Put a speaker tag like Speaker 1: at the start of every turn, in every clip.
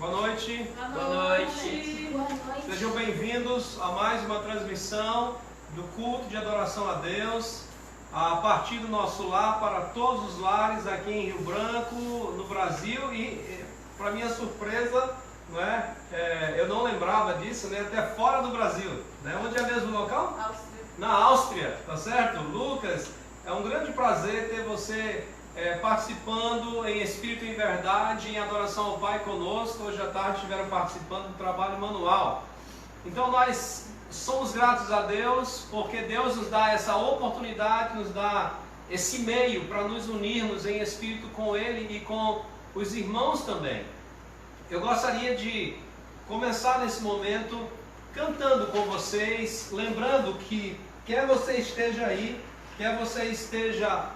Speaker 1: Boa noite.
Speaker 2: Boa noite.
Speaker 3: Boa noite.
Speaker 1: Sejam bem-vindos a mais uma transmissão do culto de adoração a Deus, a partir do nosso lar para todos os lares aqui em Rio Branco, no Brasil e para minha surpresa, não é? Eu não lembrava disso, né? Até fora do Brasil, né? Onde é mesmo o local?
Speaker 3: Áustria.
Speaker 1: Na Áustria, tá certo? Lucas, é um grande prazer ter você participando em espírito e em verdade, em adoração ao Pai conosco. Hoje à tarde estiveram participando do trabalho manual. Então nós somos gratos a Deus, porque Deus nos dá essa oportunidade, nos dá esse meio para nos unirmos em espírito com Ele e com os irmãos também. Eu gostaria de começar nesse momento cantando com vocês, lembrando que quer você esteja aí, quer você esteja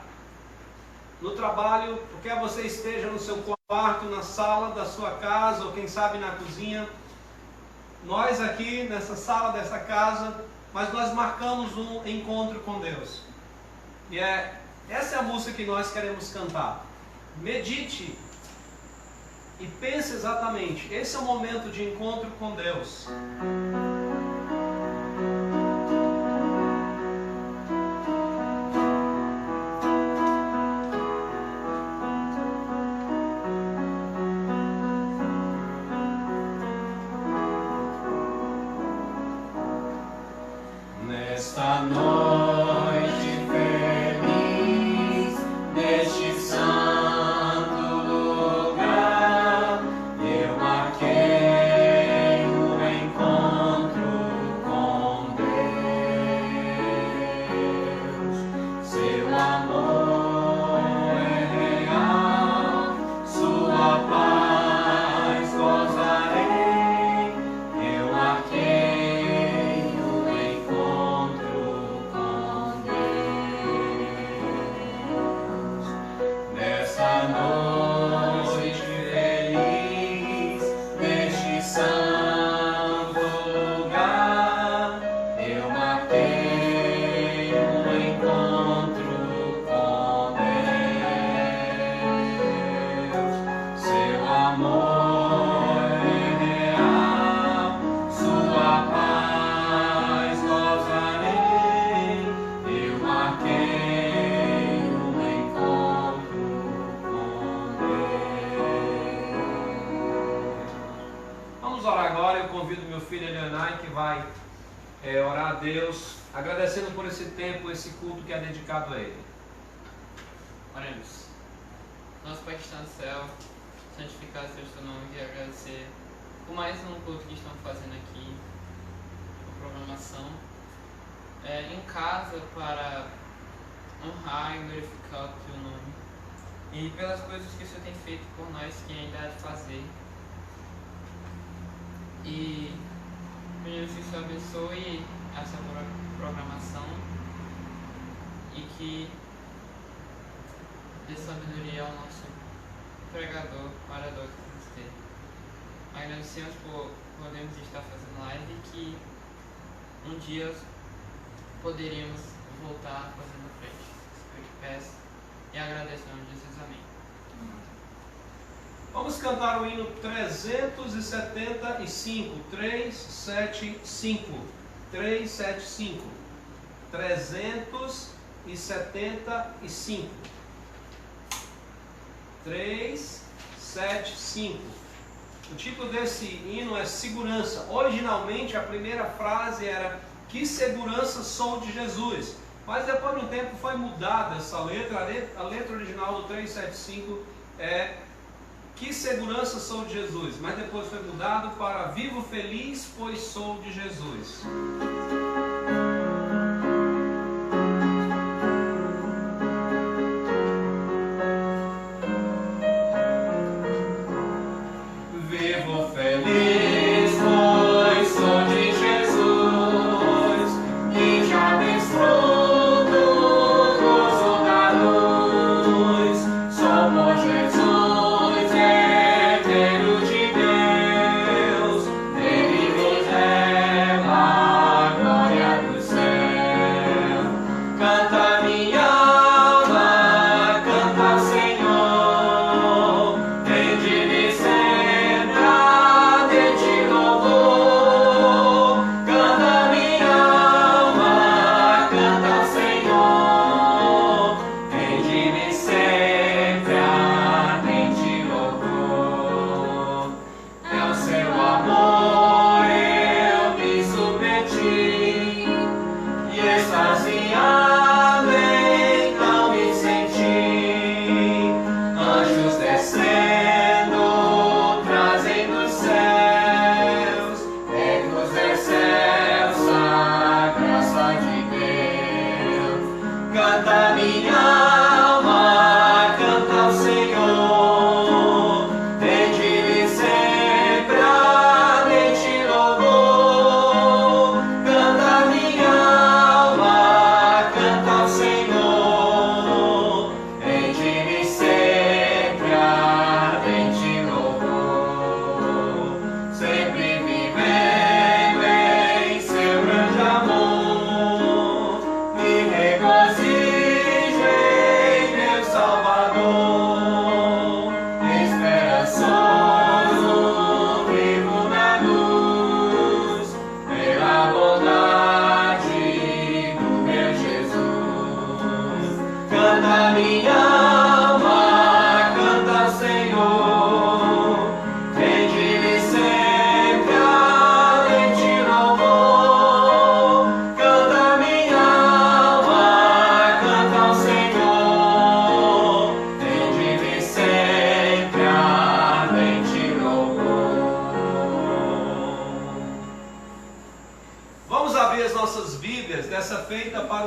Speaker 1: no trabalho, quer você esteja no seu quarto, na sala da sua casa, ou quem sabe na cozinha, nós aqui nessa sala dessa casa, mas nós marcamos um encontro com Deus. E essa é a música que nós queremos cantar. Medite e pense exatamente, esse é o momento de encontro com Deus.
Speaker 2: Nesta noite feliz, neste santo lugar, eu marquei o encontro com Deus. Seu amor é real, sua paz gozarei. Eu marquei o encontro com Deus. Nessa noite feliz, neste santo lugar, eu marquei um encontro com Deus. Seu amor é real, sua paz gozarei. Eu marquei um encontro com Deus.
Speaker 1: Vamos orar agora. Eu convido meu filho Elianai, que vai orar a Deus, agradecendo por esse tempo, esse culto que é dedicado a Ele.
Speaker 4: Oremos. Nosso Pai que está no céu, santificado seja o teu nome, quero agradecer por mais um culto que estão fazendo aqui, por programação, em casa para honrar e glorificar o teu nome, e pelas coisas que o Senhor tem feito por nós que ainda há de fazer. E pedimos que o Senhor abençoe essa programação e que dê sabedoria ao nosso pregador, orador que vamos ter. Agradecemos por podermos estar fazendo live e que um dia poderíamos voltar fazendo frente. Eu te peço e agradeço em nome de Jesus. Amém.
Speaker 1: Vamos cantar o hino 375, 375, 375, 375, 375. O título desse hino é Segurança. Originalmente a primeira frase era Que segurança sou de Jesus. Mas depois de um tempo foi mudada essa letra. A letra original do 375 é Que segurança sou de Jesus. Mas depois foi mudado para Vivo feliz, pois sou de Jesus.
Speaker 2: Vivo feliz, pois sou de Jesus, e já desfruto do gozo da luz. Somos Jesus, herdeiro de Deus, nele nos revela a glória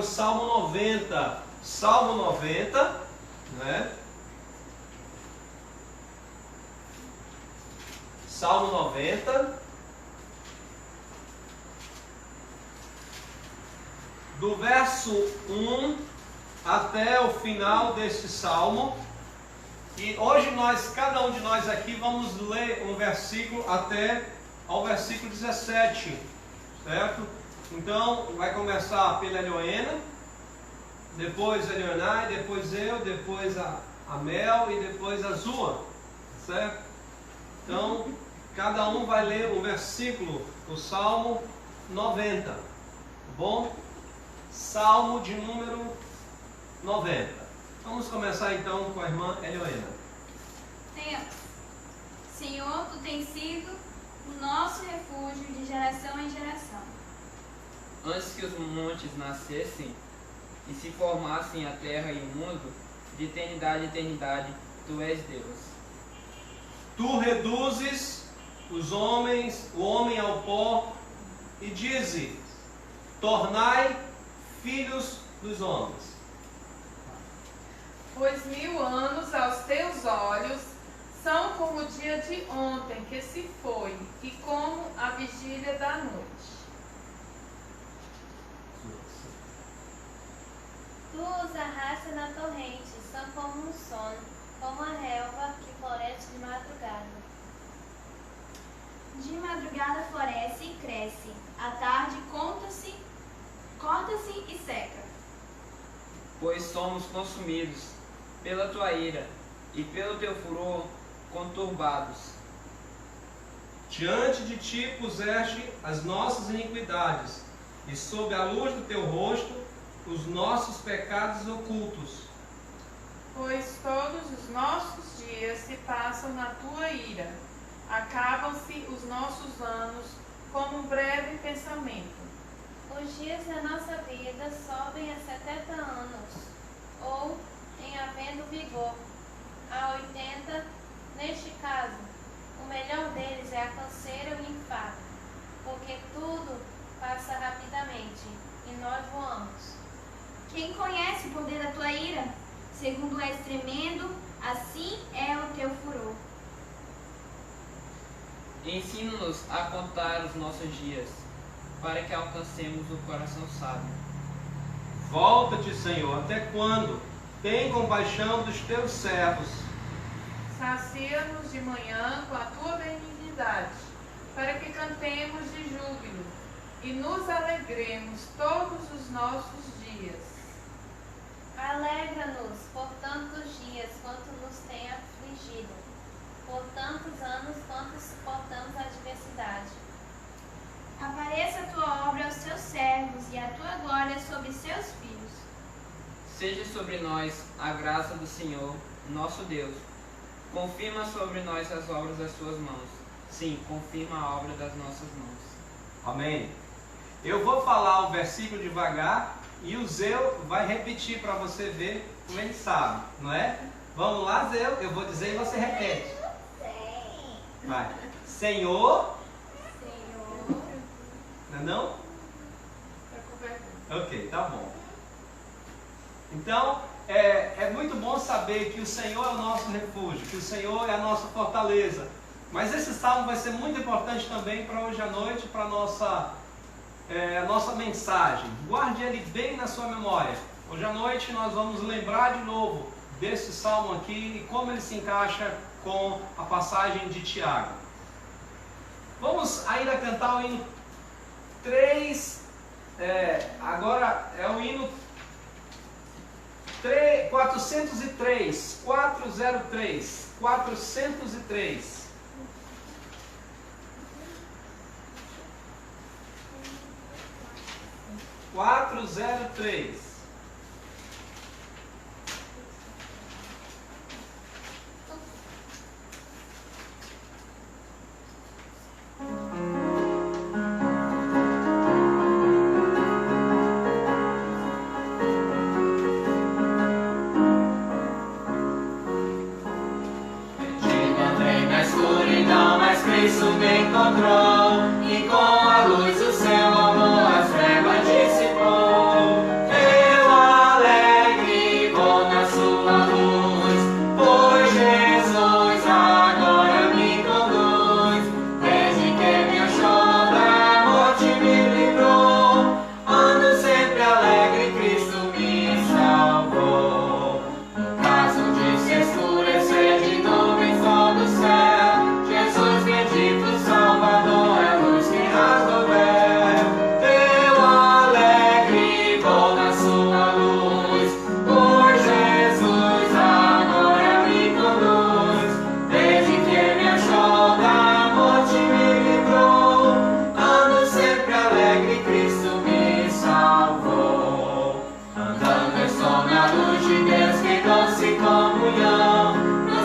Speaker 1: o Salmo 90. Salmo 90, né? Salmo 90, do verso 1 até o final deste salmo. E hoje cada um de nós aqui, vamos ler um versículo até ao versículo 17, certo? Então, vai começar pela Elioena, depois a Elionai, depois eu, depois a Mel e depois a Zua, certo? Então, cada um vai ler um versículo do Salmo 90, tá bom? Salmo de número 90. Vamos começar então com a irmã Elioena.
Speaker 3: Senhor, Tu tens sido o nosso refúgio de geração em geração.
Speaker 4: Antes que os montes nascessem e se formassem a terra e o mundo, de eternidade em eternidade, Tu és Deus.
Speaker 1: Tu reduzes o homem ao pó e dize: tornai filhos dos homens.
Speaker 5: Pois 1000 anos aos teus olhos são como o dia de ontem que se foi, e como a vigília da noite.
Speaker 6: Tu os arrastas na torrente, são como um sono, como a relva que floresce de madrugada.
Speaker 3: De madrugada floresce e cresce, à tarde corta-se e seca.
Speaker 4: Pois somos consumidos pela Tua ira e pelo Teu furor conturbados.
Speaker 1: Diante de Ti puseste as nossas iniquidades, e sob a luz do Teu rosto os nossos pecados ocultos.
Speaker 5: Pois todos os nossos dias se passam na Tua ira, acabam-se os nossos anos como um breve pensamento.
Speaker 6: Os dias da nossa vida sobem a 70 anos, ou, em havendo vigor, a 80. Neste caso, o melhor deles é a canseira e o infarto, porque tudo passa rapidamente e nós voamos.
Speaker 3: Quem conhece o poder da Tua ira? Segundo és tremendo, assim é o Teu furor.
Speaker 4: Ensina-nos a contar os nossos dias, para que alcancemos o coração sábio.
Speaker 1: Volta-te, Senhor, até quando? Tem compaixão dos Teus servos.
Speaker 5: Sacia-nos de manhã com a Tua benignidade, para que cantemos de júbilo e nos alegremos todos os nossos dias.
Speaker 6: Alegra-nos por tantos dias quanto nos tem afligido, por tantos anos quanto suportamos a adversidade.
Speaker 3: Apareça a Tua obra aos Teus servos e a Tua glória sobre seus filhos.
Speaker 4: Seja sobre nós a graça do Senhor, nosso Deus. Confirma sobre nós as obras das Suas mãos. Sim, confirma a obra das nossas mãos.
Speaker 1: Amém. Eu vou falar o versículo devagar e o Zeu vai repetir para você ver como ele sabe, não é? Vamos lá, Zeu, eu vou dizer e você repete. Vai. Senhor. Não? Ok, tá bom. Então, é muito bom saber que o Senhor é o nosso refúgio, que o Senhor é a nossa fortaleza. Mas esse salmo vai ser muito importante também para hoje à noite, para a nossa mensagem. Guarde ele bem na sua memória. Hoje à noite nós vamos lembrar de novo desse salmo aqui e como ele se encaixa com a passagem de Tiago. Vamos ainda cantar o hino 3, agora é o hino 403, 403, 403.
Speaker 2: Cristo me encontrou, e com a luz do seu amor as trevas dissipou.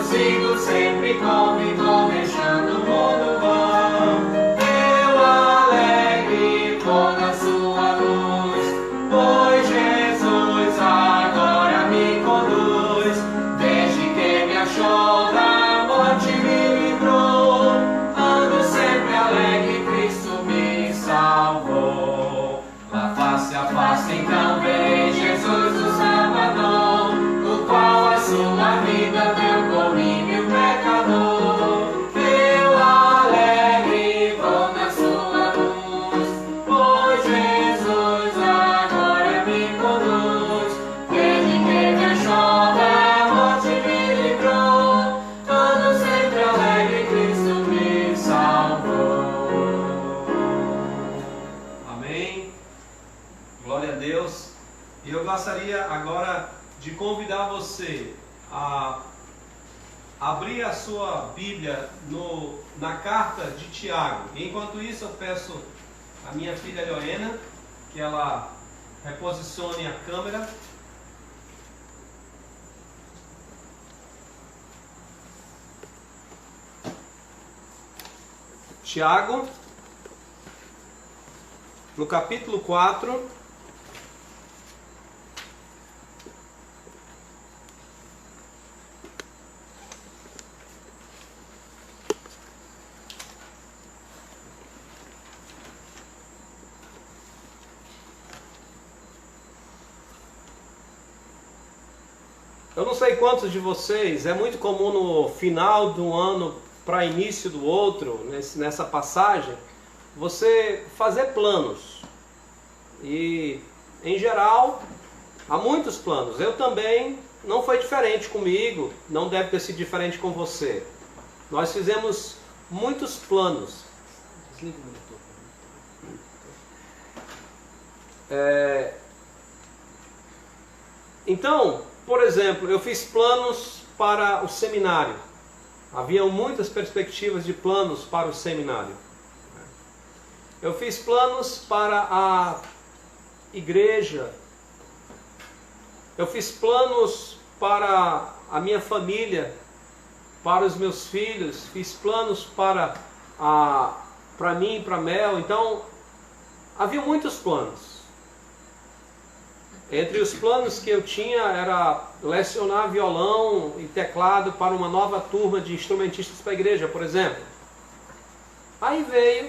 Speaker 2: conduzindo sempre com vigor, deixando o mundo vão. Eu alegre vou na sua luz, pois Jesus agora me conduz. Desde que me achou da morte me livrou, ando sempre alegre, Cristo me salvou. Lá face a face então veio Jesus o Salvador, o qual a sua vida deu por mim, meu pecador. Eu alegre vou na sua luz, pois Jesus agora me conduz. Desde que me achou da morte me livrou, ando sempre alegre, Cristo me salvou.
Speaker 1: Amém. Glória a Deus. E eu gostaria agora de convidar você a abrir a sua Bíblia na carta de Tiago. E enquanto isso eu peço a minha filha Leoena que ela reposicione a câmera. Tiago, no capítulo 4. Eu não sei quantos de vocês, é muito comum no final do ano para início do outro, nessa passagem, você fazer planos. E, em geral, há muitos planos. Eu também, não foi diferente comigo, não deve ter sido diferente com você. Nós fizemos muitos planos. Então, por exemplo, eu fiz planos para o seminário. Haviam muitas perspectivas de planos para o seminário. Eu fiz planos para a igreja. Eu fiz planos para a minha família, para os meus filhos. Fiz planos para mim e para Mel. Então, havia muitos planos. Entre os planos que eu tinha era lecionar violão e teclado para uma nova turma de instrumentistas para a igreja, por exemplo. Aí veio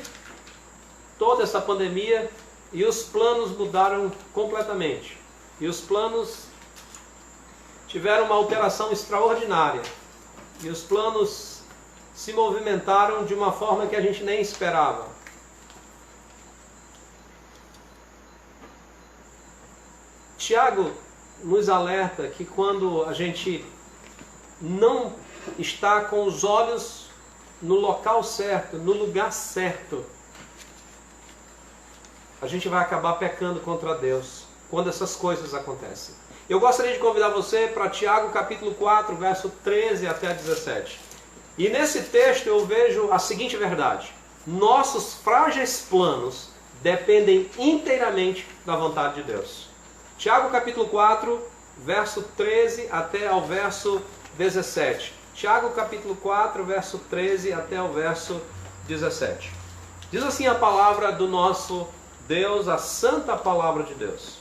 Speaker 1: toda essa pandemia e os planos mudaram completamente. E os planos tiveram uma alteração extraordinária. E os planos se movimentaram de uma forma que a gente nem esperava. Tiago nos alerta que quando a gente não está com os olhos no local certo, no lugar certo, a gente vai acabar pecando contra Deus quando essas coisas acontecem. Eu gostaria de convidar você para Tiago capítulo 4, verso 13 até 17. E nesse texto eu vejo a seguinte verdade: nossos frágeis planos dependem inteiramente da vontade de Deus. Tiago capítulo 4, verso 13 até ao verso 17. Tiago capítulo 4, verso 13 até o verso 17. Diz assim a palavra do nosso Deus, a santa palavra de Deus.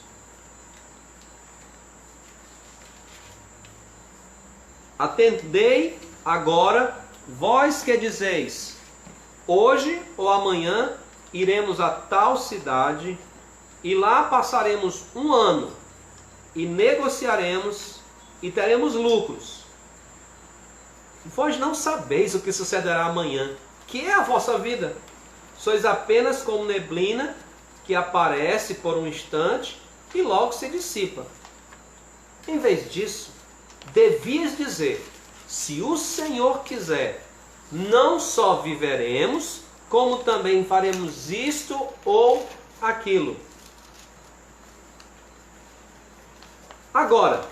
Speaker 1: Atendei agora, vós que dizeis, hoje ou amanhã iremos a tal cidade, e lá passaremos um ano, e negociaremos, e teremos lucros. Vós não sabeis o que sucederá amanhã, que é a vossa vida. Sois apenas como neblina, que aparece por um instante, e logo se dissipa. Em vez disso, devias dizer, se o Senhor quiser, não só viveremos, como também faremos isto ou aquilo. Agora,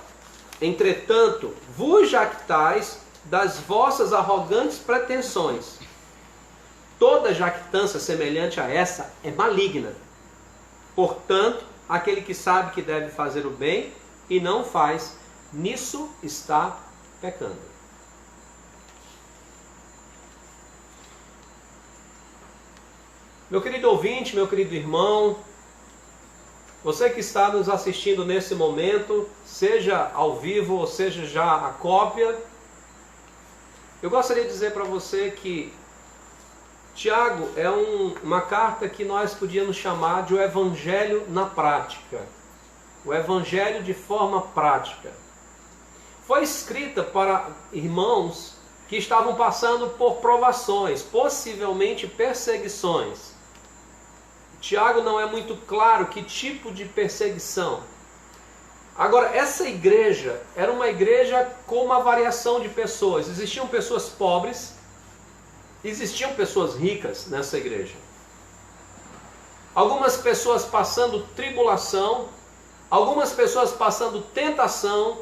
Speaker 1: entretanto, vos jactais das vossas arrogantes pretensões. Toda jactância semelhante a essa é maligna. Portanto, aquele que sabe que deve fazer o bem e não faz, nisso está pecando. Meu querido ouvinte, meu querido irmão, você que está nos assistindo nesse momento, seja ao vivo ou seja já a cópia, eu gostaria de dizer para você que Tiago é uma carta que nós podíamos chamar de o Evangelho na prática. O Evangelho de forma prática. Foi escrita para irmãos que estavam passando por provações, possivelmente perseguições. Tiago não é muito claro que tipo de perseguição. Agora, essa igreja era uma igreja com uma variação de pessoas. Existiam pessoas pobres, existiam pessoas ricas nessa igreja. Algumas pessoas passando tribulação, algumas pessoas passando tentação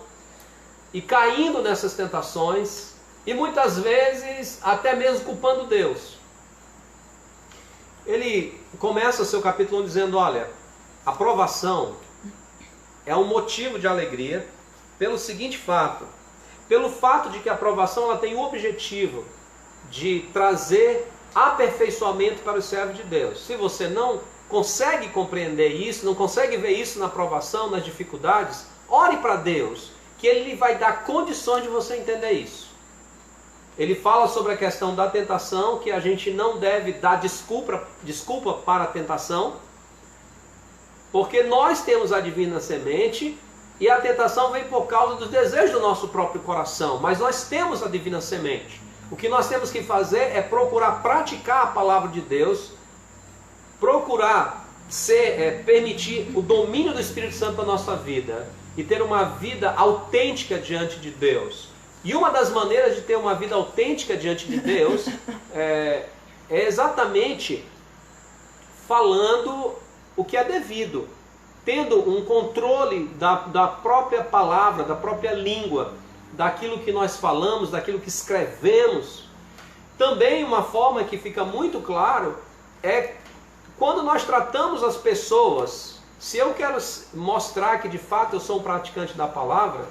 Speaker 1: e caindo nessas tentações, e muitas vezes até mesmo culpando Deus. Ele começa seu capítulo 1 dizendo, olha, a provação é um motivo de alegria pelo seguinte fato, pelo fato de que a provação ela tem o objetivo de trazer aperfeiçoamento para o servo de Deus. Se você não consegue compreender isso, não consegue ver isso na provação, nas dificuldades, ore para Deus, que Ele vai dar condições de você entender isso. Ele fala sobre a questão da tentação, que a gente não deve dar desculpa para a tentação, porque nós temos a divina semente e a tentação vem por causa dos desejos do nosso próprio coração, mas nós temos a divina semente. O que nós temos que fazer é procurar praticar a palavra de Deus, procurar permitir o domínio do Espírito Santo na nossa vida e ter uma vida autêntica diante de Deus. E uma das maneiras de ter uma vida autêntica diante de Deus é exatamente falando o que é devido, tendo um controle da própria palavra, da própria língua, daquilo que nós falamos, daquilo que escrevemos. Também uma forma que fica muito claro é quando nós tratamos as pessoas. Se eu quero mostrar que de fato eu sou um praticante da palavra,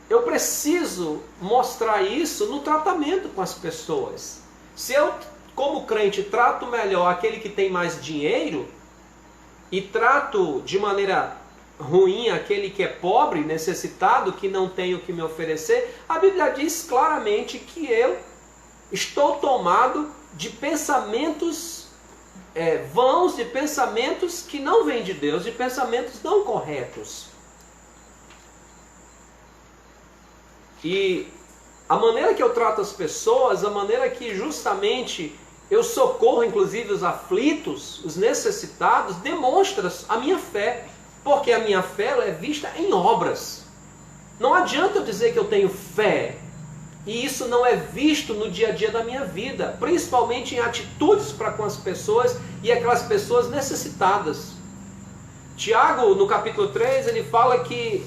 Speaker 1: eu preciso mostrar isso no tratamento com as pessoas. Se eu, como crente, trato melhor aquele que tem mais dinheiro e trato de maneira ruim aquele que é pobre, necessitado, que não tem o que me oferecer, a Bíblia diz claramente que eu estou tomado de pensamentos vãos, de pensamentos que não vêm de Deus, de pensamentos não corretos. E a maneira que eu trato as pessoas, a maneira que justamente eu socorro inclusive os aflitos, os necessitados, demonstra a minha fé. Porque a minha fé ela é vista em obras. Não adianta eu dizer que eu tenho fé e isso não é visto no dia a dia da minha vida, principalmente em atitudes para com as pessoas e aquelas pessoas necessitadas. Tiago, no capítulo 3, ele fala que,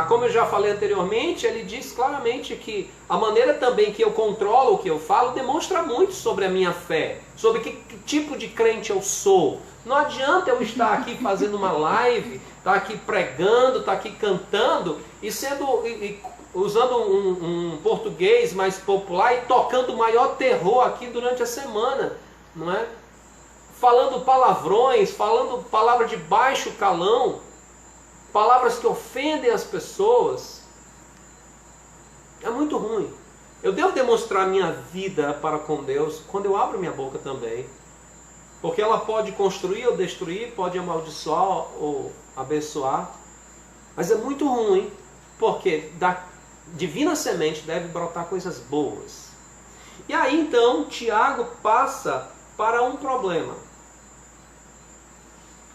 Speaker 1: como eu já falei anteriormente, ele diz claramente que a maneira também que eu controlo o que eu falo demonstra muito sobre a minha fé, sobre que tipo de crente eu sou. Não adianta eu estar aqui fazendo uma live, estar aqui pregando, estar aqui cantando e usando um português mais popular e tocando o maior terror aqui durante a semana, não é? Falando palavrões, falando palavras de baixo calão, palavras que ofendem as pessoas. É muito ruim. Eu devo demonstrar minha vida para com Deus quando eu abro minha boca também. Porque ela pode construir ou destruir, pode amaldiçoar ou abençoar. Mas é muito ruim, porque da divina semente deve brotar coisas boas. E aí então Tiago passa para um problema.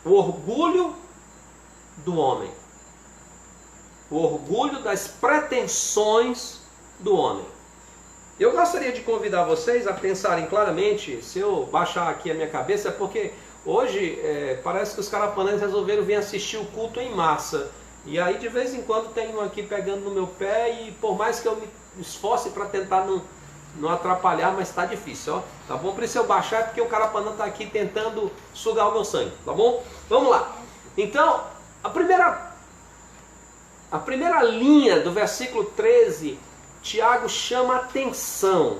Speaker 1: O orgulho do homem. O orgulho das pretensões do homem. Eu gostaria de convidar vocês a pensarem claramente, se eu baixar aqui a minha cabeça, porque hoje parece que os carapanães resolveram vir assistir o culto em massa. E aí de vez em quando tem um aqui pegando no meu pé e por mais que eu me esforce para tentar não atrapalhar, mas está difícil, ó. Tá bom? Por isso eu baixar é porque o carapanã está aqui tentando sugar o meu sangue, tá bom? Vamos lá. Então, a primeira linha do versículo 13, Tiago chama atenção.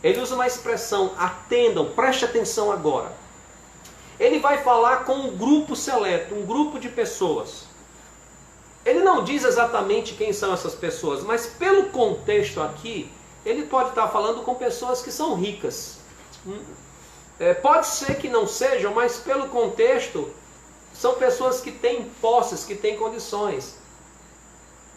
Speaker 1: ele usa uma expressão, atendam, preste atenção agora. Ele vai falar com um grupo seleto, um grupo de pessoas. Ele não diz exatamente quem são essas pessoas, mas pelo contexto aqui, ele pode estar falando com pessoas que são ricas. Pode ser que não sejam, mas pelo contexto, são pessoas que têm posses, que têm condições.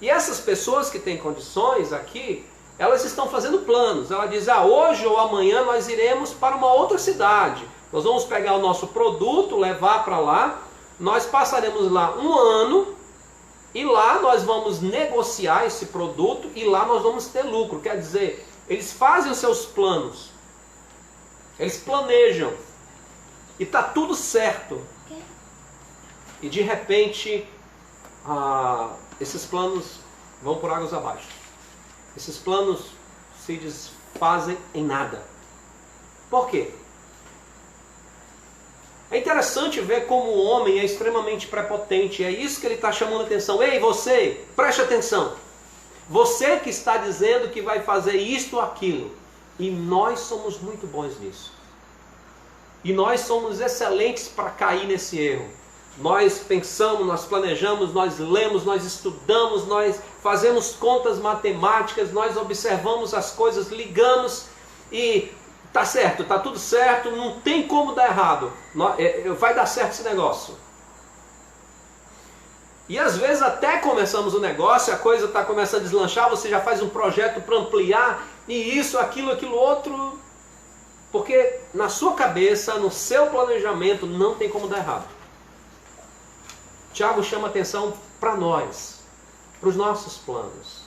Speaker 1: E essas pessoas que têm condições aqui, elas estão fazendo planos. Ela diz, hoje ou amanhã nós iremos para uma outra cidade. Nós vamos pegar o nosso produto, levar para lá, nós passaremos lá um ano, e lá nós vamos negociar esse produto, e lá nós vamos ter lucro. Quer dizer, eles fazem os seus planos, eles planejam, e está tudo certo. E de repente, esses planos vão por águas abaixo. Esses planos se desfazem em nada. Por quê? É interessante ver como o homem é extremamente prepotente. É isso que ele está chamando a atenção. Ei, você, preste atenção. Você que está dizendo que vai fazer isto ou aquilo. E nós somos muito bons nisso. E nós somos excelentes para cair nesse erro. Nós pensamos, nós planejamos, nós lemos, nós estudamos, nós fazemos contas matemáticas, nós observamos as coisas, ligamos e tá certo, tá tudo certo, não tem como dar errado, vai dar certo esse negócio. E às vezes até começamos o negócio, a coisa está começando a deslanchar, você já faz um projeto para ampliar, e isso, aquilo, aquilo outro, porque na sua cabeça, no seu planejamento, não tem como dar errado. Tiago chama atenção para nós, para os nossos planos.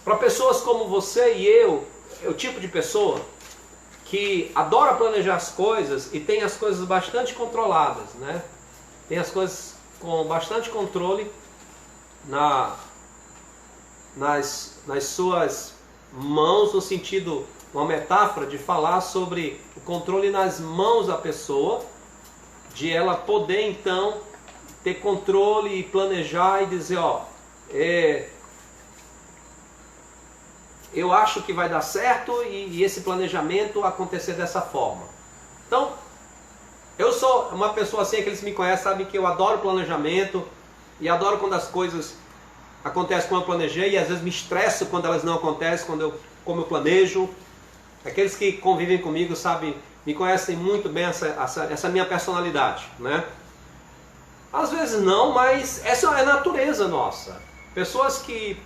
Speaker 1: Para pessoas como você e eu, é o tipo de pessoa que adora planejar as coisas e tem as coisas bastante controladas, né? Tem as coisas com bastante controle nas suas mãos, no sentido, uma metáfora de falar sobre o controle nas mãos da pessoa, de ela poder então ter controle e planejar e dizer, eu acho que vai dar certo e esse planejamento acontecer dessa forma. Então, eu sou uma pessoa assim, que eles me conhecem, sabem que eu adoro planejamento e adoro quando as coisas acontecem como eu planejei, e às vezes me estresso quando elas não acontecem como eu planejo. Aqueles que convivem comigo, sabem, me conhecem muito bem essa minha personalidade, né? Às vezes não, mas essa é a natureza nossa. Pessoas que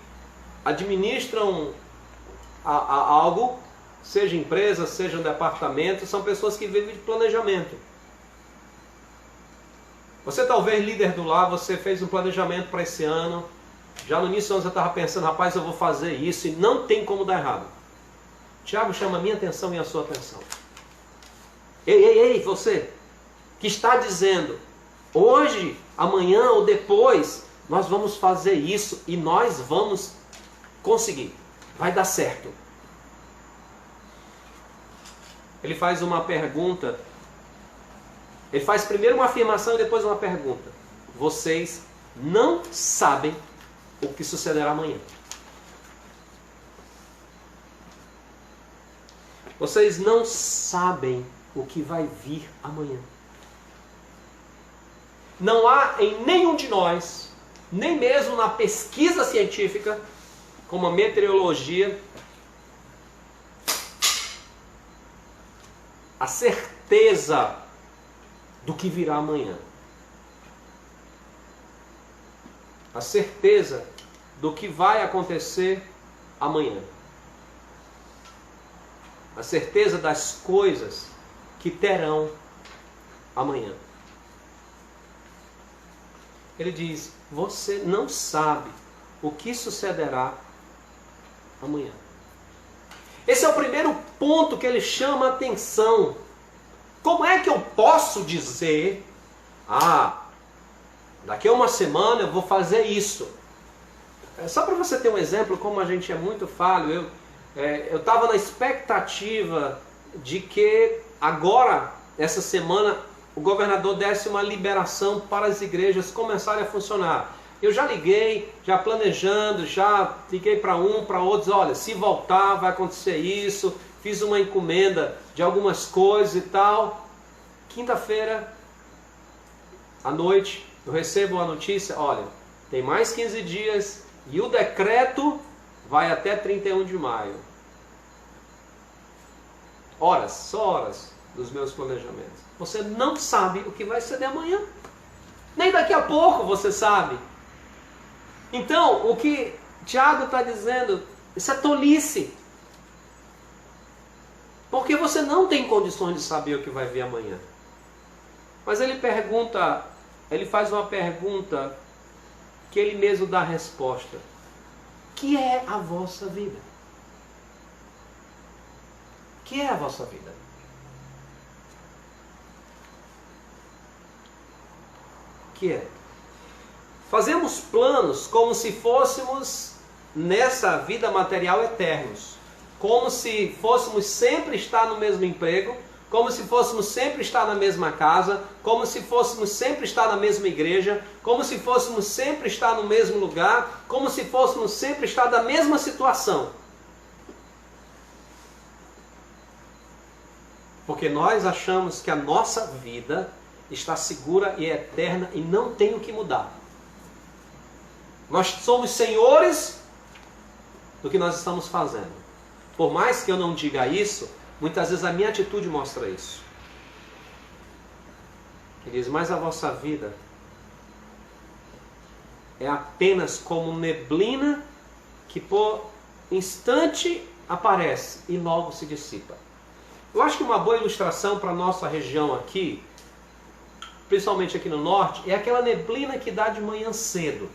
Speaker 1: administram algo, seja empresa, seja um departamento, são pessoas que vivem de planejamento. Você talvez líder do lar, você fez um planejamento para esse ano, já no início do ano você estava pensando, rapaz, eu vou fazer isso, e não tem como dar errado. Tiago chama a minha atenção e a sua atenção. Ei, você que está dizendo, hoje, amanhã ou depois, nós vamos fazer isso e nós vamos conseguir. Vai dar certo. Ele faz uma pergunta. Ele faz primeiro uma afirmação e depois uma pergunta. Vocês não sabem o que sucederá amanhã. Vocês não sabem o que vai vir amanhã. Não há em nenhum de nós, nem mesmo na pesquisa científica, como a meteorologia, a certeza do que virá amanhã. A certeza do que vai acontecer amanhã. A certeza das coisas que terão amanhã. Ele diz, você não sabe o que sucederá amanhã. Esse é o primeiro ponto que ele chama a atenção. Como é que eu posso dizer, daqui a uma semana eu vou fazer isso? Só para você ter um exemplo, como a gente é muito falho, eu estava na expectativa de que agora, essa semana, o governador desse uma liberação para as igrejas começarem a funcionar. Eu já liguei, já planejando, já liguei para um, para outros, olha, se voltar vai acontecer isso, fiz uma encomenda de algumas coisas e tal. Quinta-feira à noite, eu recebo uma notícia, olha, tem mais 15 dias e o decreto vai até 31 de maio. Horas, só horas dos meus planejamentos. Você não sabe o que vai ser de amanhã. Nem daqui a pouco você sabe. Então, o que Tiago está dizendo, isso é tolice. Porque você não tem condições de saber o que vai vir amanhã. Mas ele faz uma pergunta que ele mesmo dá a resposta. Que é a vossa vida? Que é a vossa vida? Que é? Fazemos planos como se fôssemos nessa vida material eternos. Como se fôssemos sempre estar no mesmo emprego, como se fôssemos sempre estar na mesma casa, como se fôssemos sempre estar na mesma igreja, como se fôssemos sempre estar no mesmo lugar, como se fôssemos sempre estar na mesma situação. Porque nós achamos que a nossa vida está segura e eterna e não tem o que mudar. Nós somos senhores do que nós estamos fazendo. Por mais que eu não diga isso, muitas vezes a minha atitude mostra isso. Ele diz, mas a vossa vida é apenas como neblina que por instante aparece e logo se dissipa. Eu acho que uma boa ilustração para a nossa região aqui, principalmente aqui no norte, é aquela neblina que dá de manhã cedo.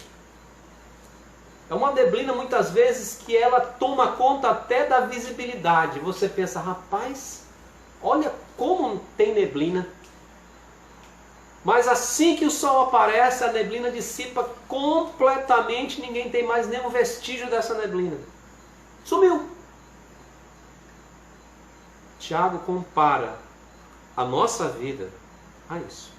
Speaker 1: É uma neblina muitas vezes que ela toma conta até da visibilidade. Você pensa, rapaz, olha como tem neblina. Mas assim que o sol aparece, a neblina dissipa completamente, ninguém tem mais nenhum vestígio dessa neblina. Sumiu. Tiago compara a nossa vida a isso.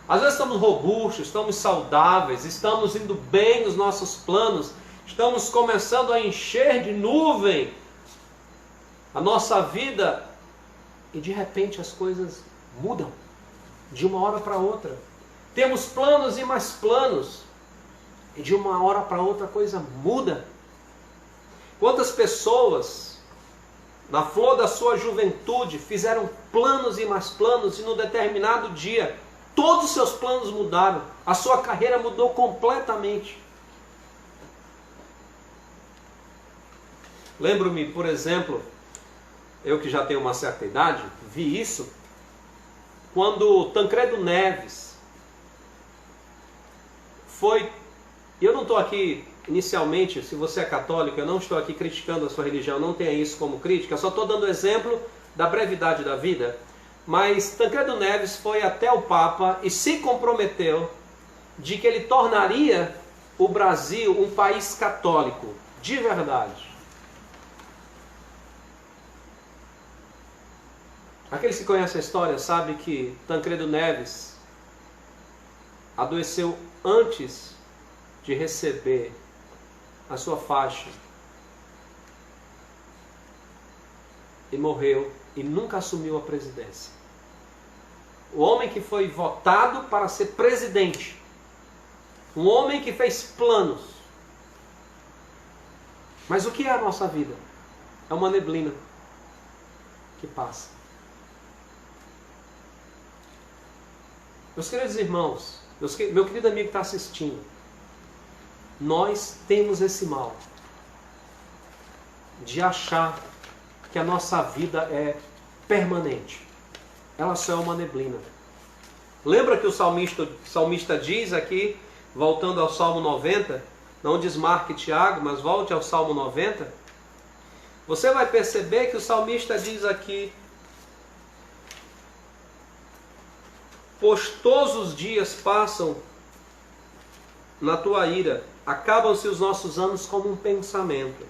Speaker 1: Às vezes estamos robustos, estamos saudáveis, estamos indo bem nos nossos planos, estamos começando a encher de nuvem a nossa vida e de repente as coisas mudam de uma hora para outra. Temos planos e mais planos e de uma hora para outra a coisa muda. Quantas pessoas na flor da sua juventude fizeram planos e mais planos e num determinado dia todos os seus planos mudaram, a sua carreira mudou completamente. Lembro-me, por exemplo, eu que já tenho uma certa idade, vi isso, quando Tancredo Neves foi... Eu não estou aqui, inicialmente, se você é católico, eu não estou aqui criticando a sua religião, não tenha isso como crítica, só estou dando exemplo da brevidade da vida. Mas Tancredo Neves foi até o Papa e se comprometeu de que ele tornaria o Brasil um país católico, de verdade. Aqueles que conhecem a história sabem que Tancredo Neves adoeceu antes de receber a sua faixa e morreu e nunca assumiu a presidência. O homem que foi votado para ser presidente, um homem que fez planos. Mas o que é a nossa vida? É uma neblina que passa. Meus queridos irmãos, meu querido amigo que está assistindo, nós temos esse mal de achar que a nossa vida é permanente. Ela só é uma neblina. Lembra que o salmista diz aqui, voltando ao Salmo 90, não desmarque Tiago, mas volte ao Salmo 90. Você vai perceber que o salmista diz aqui, pois todos os dias passam na tua ira, acabam-se os nossos anos como um pensamento.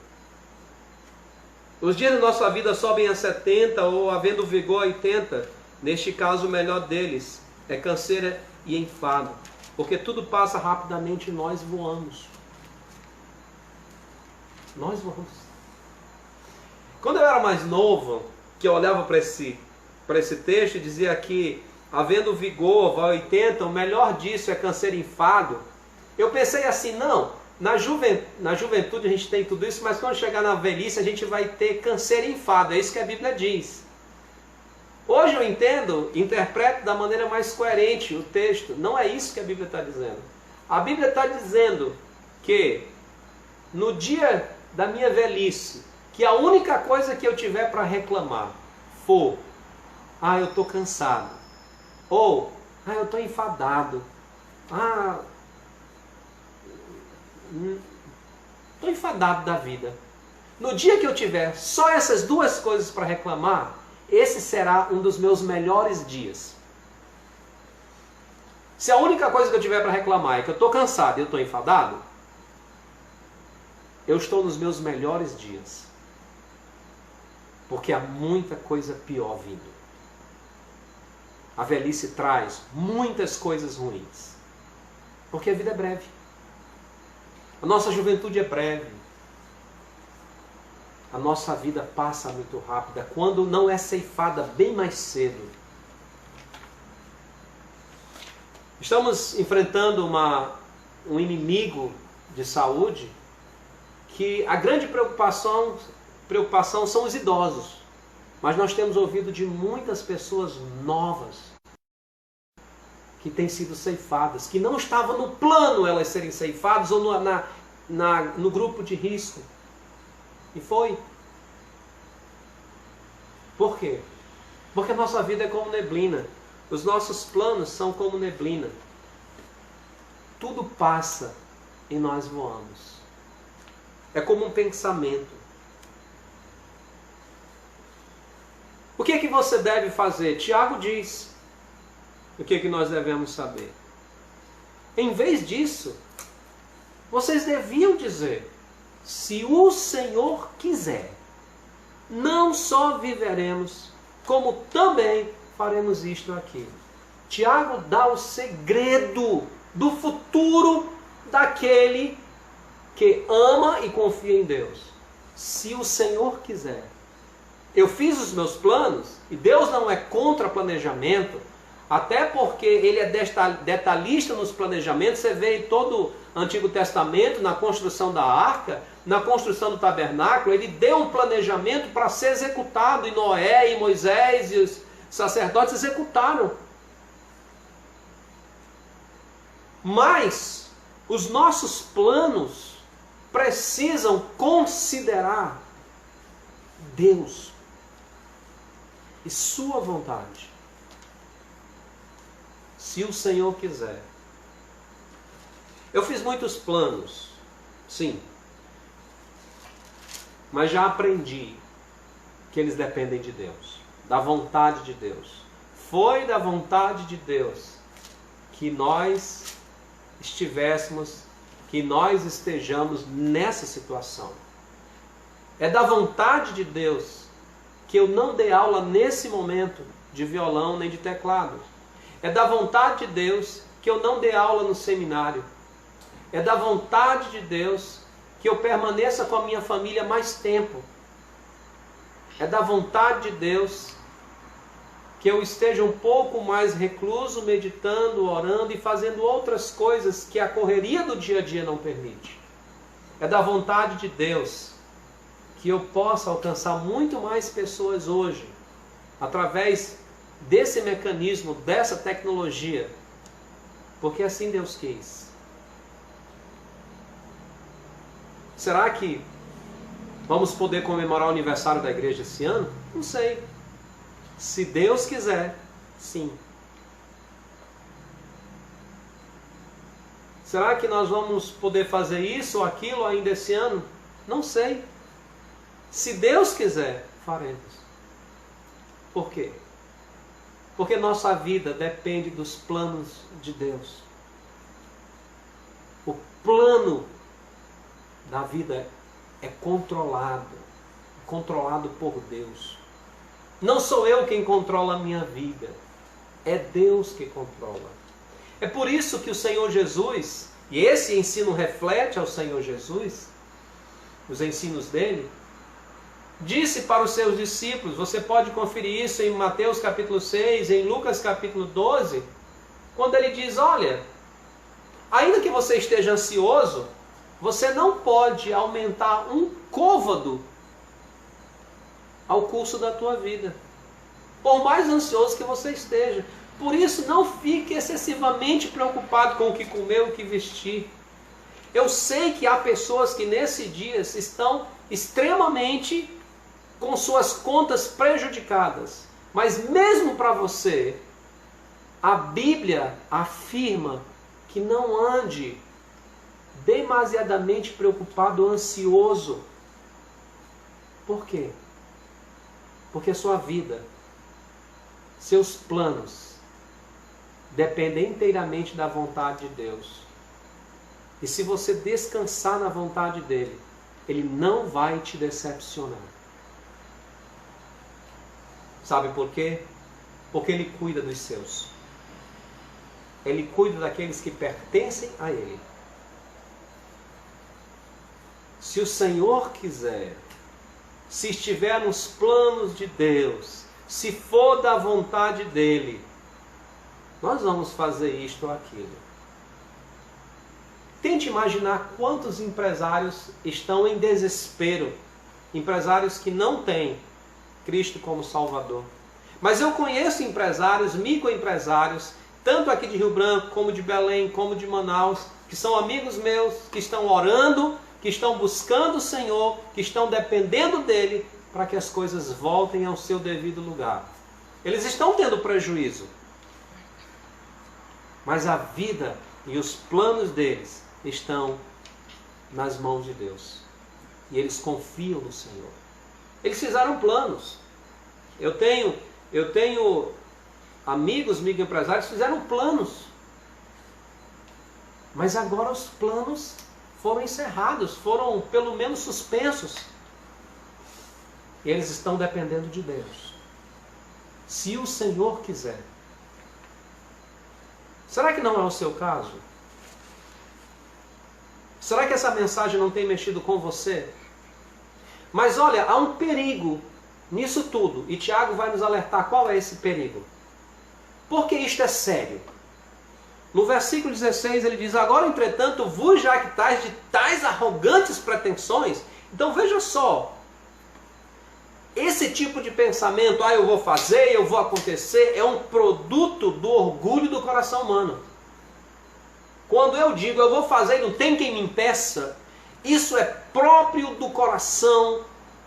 Speaker 1: Os dias da nossa vida sobem a 70 ou havendo vigor a 80. Neste caso, o melhor deles é canseira e enfado, porque tudo passa rapidamente e nós voamos. Nós voamos. Quando eu era mais novo, que eu olhava para esse texto e dizia que, havendo vigor, vai 80, o melhor disso é câncer enfado. Eu pensei assim, não, na juventude a gente tem tudo isso, mas quando chegar na velhice a gente vai ter câncer enfado. É isso que a Bíblia diz. Hoje eu interpreto da maneira mais coerente o texto. Não é isso que a Bíblia está dizendo. A Bíblia está dizendo que no dia da minha velhice, que a única coisa que eu tiver para reclamar for, eu estou cansado, ou, eu estou enfadado, estou enfadado da vida. No dia que eu tiver só essas duas coisas para reclamar, esse será um dos meus melhores dias. Se a única coisa que eu tiver para reclamar é que eu estou cansado e eu estou enfadado, eu estou nos meus melhores dias. Porque há muita coisa pior vindo. A velhice traz muitas coisas ruins. Porque a vida é breve. A nossa juventude é breve. A nossa vida passa muito rápida, quando não é ceifada bem mais cedo. Estamos enfrentando um inimigo de saúde que a grande preocupação são os idosos. Mas nós temos ouvido de muitas pessoas novas que têm sido ceifadas, que não estavam no plano elas serem ceifadas ou no grupo de risco. E foi. Por quê? Porque a nossa vida é como neblina. Os nossos planos são como neblina. Tudo passa e nós voamos. É como um pensamento. O que é que você deve fazer? Tiago diz o que é que nós devemos saber. Em vez disso, vocês deviam dizer: se o Senhor quiser, não só viveremos, como também faremos isto ou aquilo. Tiago dá o segredo do futuro daquele que ama e confia em Deus. Se o Senhor quiser. Eu fiz os meus planos, e Deus não é contra planejamento, até porque Ele é detalhista nos planejamentos. Você vê em todo o Antigo Testamento, na construção da arca, na construção do tabernáculo, Ele deu um planejamento para ser executado, e Noé, e Moisés, e os sacerdotes executaram. Mas os nossos planos precisam considerar Deus e sua vontade. Se o Senhor quiser. Eu fiz muitos planos, sim. Mas já aprendi que eles dependem de Deus, da vontade de Deus. Foi da vontade de Deus que nós estejamos nessa situação. É da vontade de Deus que eu não dei aula nesse momento de violão nem de teclado. É da vontade de Deus que eu não dei aula no seminário. É da vontade de Deus que eu permaneça com a minha família mais tempo. É da vontade de Deus que eu esteja um pouco mais recluso, meditando, orando e fazendo outras coisas que a correria do dia a dia não permite. É da vontade de Deus que eu possa alcançar muito mais pessoas hoje, através desse mecanismo, dessa tecnologia, porque assim Deus quis. Será que vamos poder comemorar o aniversário da igreja esse ano? Não sei. Se Deus quiser, sim. Será que nós vamos poder fazer isso ou aquilo ainda esse ano? Não sei. Se Deus quiser, faremos. Por quê? Porque nossa vida depende dos planos de Deus. O plano da vida é controlado por Deus. Não sou eu quem controla a minha vida, é Deus que controla. É por isso que o Senhor Jesus, e esse ensino reflete ao Senhor Jesus, os ensinos dele, disse para os seus discípulos, você pode conferir isso em Mateus capítulo 6, em Lucas capítulo 12, quando ele diz, olha, ainda que você esteja ansioso, você não pode aumentar um côvado ao curso da tua vida, por mais ansioso que você esteja. Por isso, não fique excessivamente preocupado com o que comer, o que vestir. Eu sei que há pessoas que nesse dia estão extremamente com suas contas prejudicadas. Mas mesmo para você, a Bíblia afirma que não ande demasiadamente preocupado ou ansioso. Por quê? Porque a sua vida, seus planos, dependem inteiramente da vontade de Deus. E se você descansar na vontade dele, ele não vai te decepcionar. Sabe por quê? Porque ele cuida dos seus. Ele cuida daqueles que pertencem a ele. Se o Senhor quiser, se estiver nos planos de Deus, se for da vontade dele, nós vamos fazer isto ou aquilo. Tente imaginar quantos empresários estão em desespero. Empresários que não têm Cristo como Salvador. Mas eu conheço empresários, microempresários, tanto aqui de Rio Branco, como de Belém, como de Manaus, que são amigos meus, que estão orando, que estão buscando o Senhor, que estão dependendo dele para que as coisas voltem ao seu devido lugar. Eles estão tendo prejuízo. Mas a vida e os planos deles estão nas mãos de Deus. E eles confiam no Senhor. Eles fizeram planos. Eu tenho amigos, microempresários que fizeram planos. Mas agora os planos foram encerrados, foram pelo menos suspensos. E eles estão dependendo de Deus. Se o Senhor quiser. Será que não é o seu caso? Será que essa mensagem não tem mexido com você? Mas olha, há um perigo nisso tudo. E Tiago vai nos alertar qual é esse perigo. Porque isto é sério. No versículo 16 ele diz, agora entretanto vos jactais de tais arrogantes pretensões. Então veja só. Esse tipo de pensamento, eu vou fazer, eu vou acontecer, é um produto do orgulho do coração humano. Quando eu digo, eu vou fazer e não tem quem me impeça, isso é próprio do coração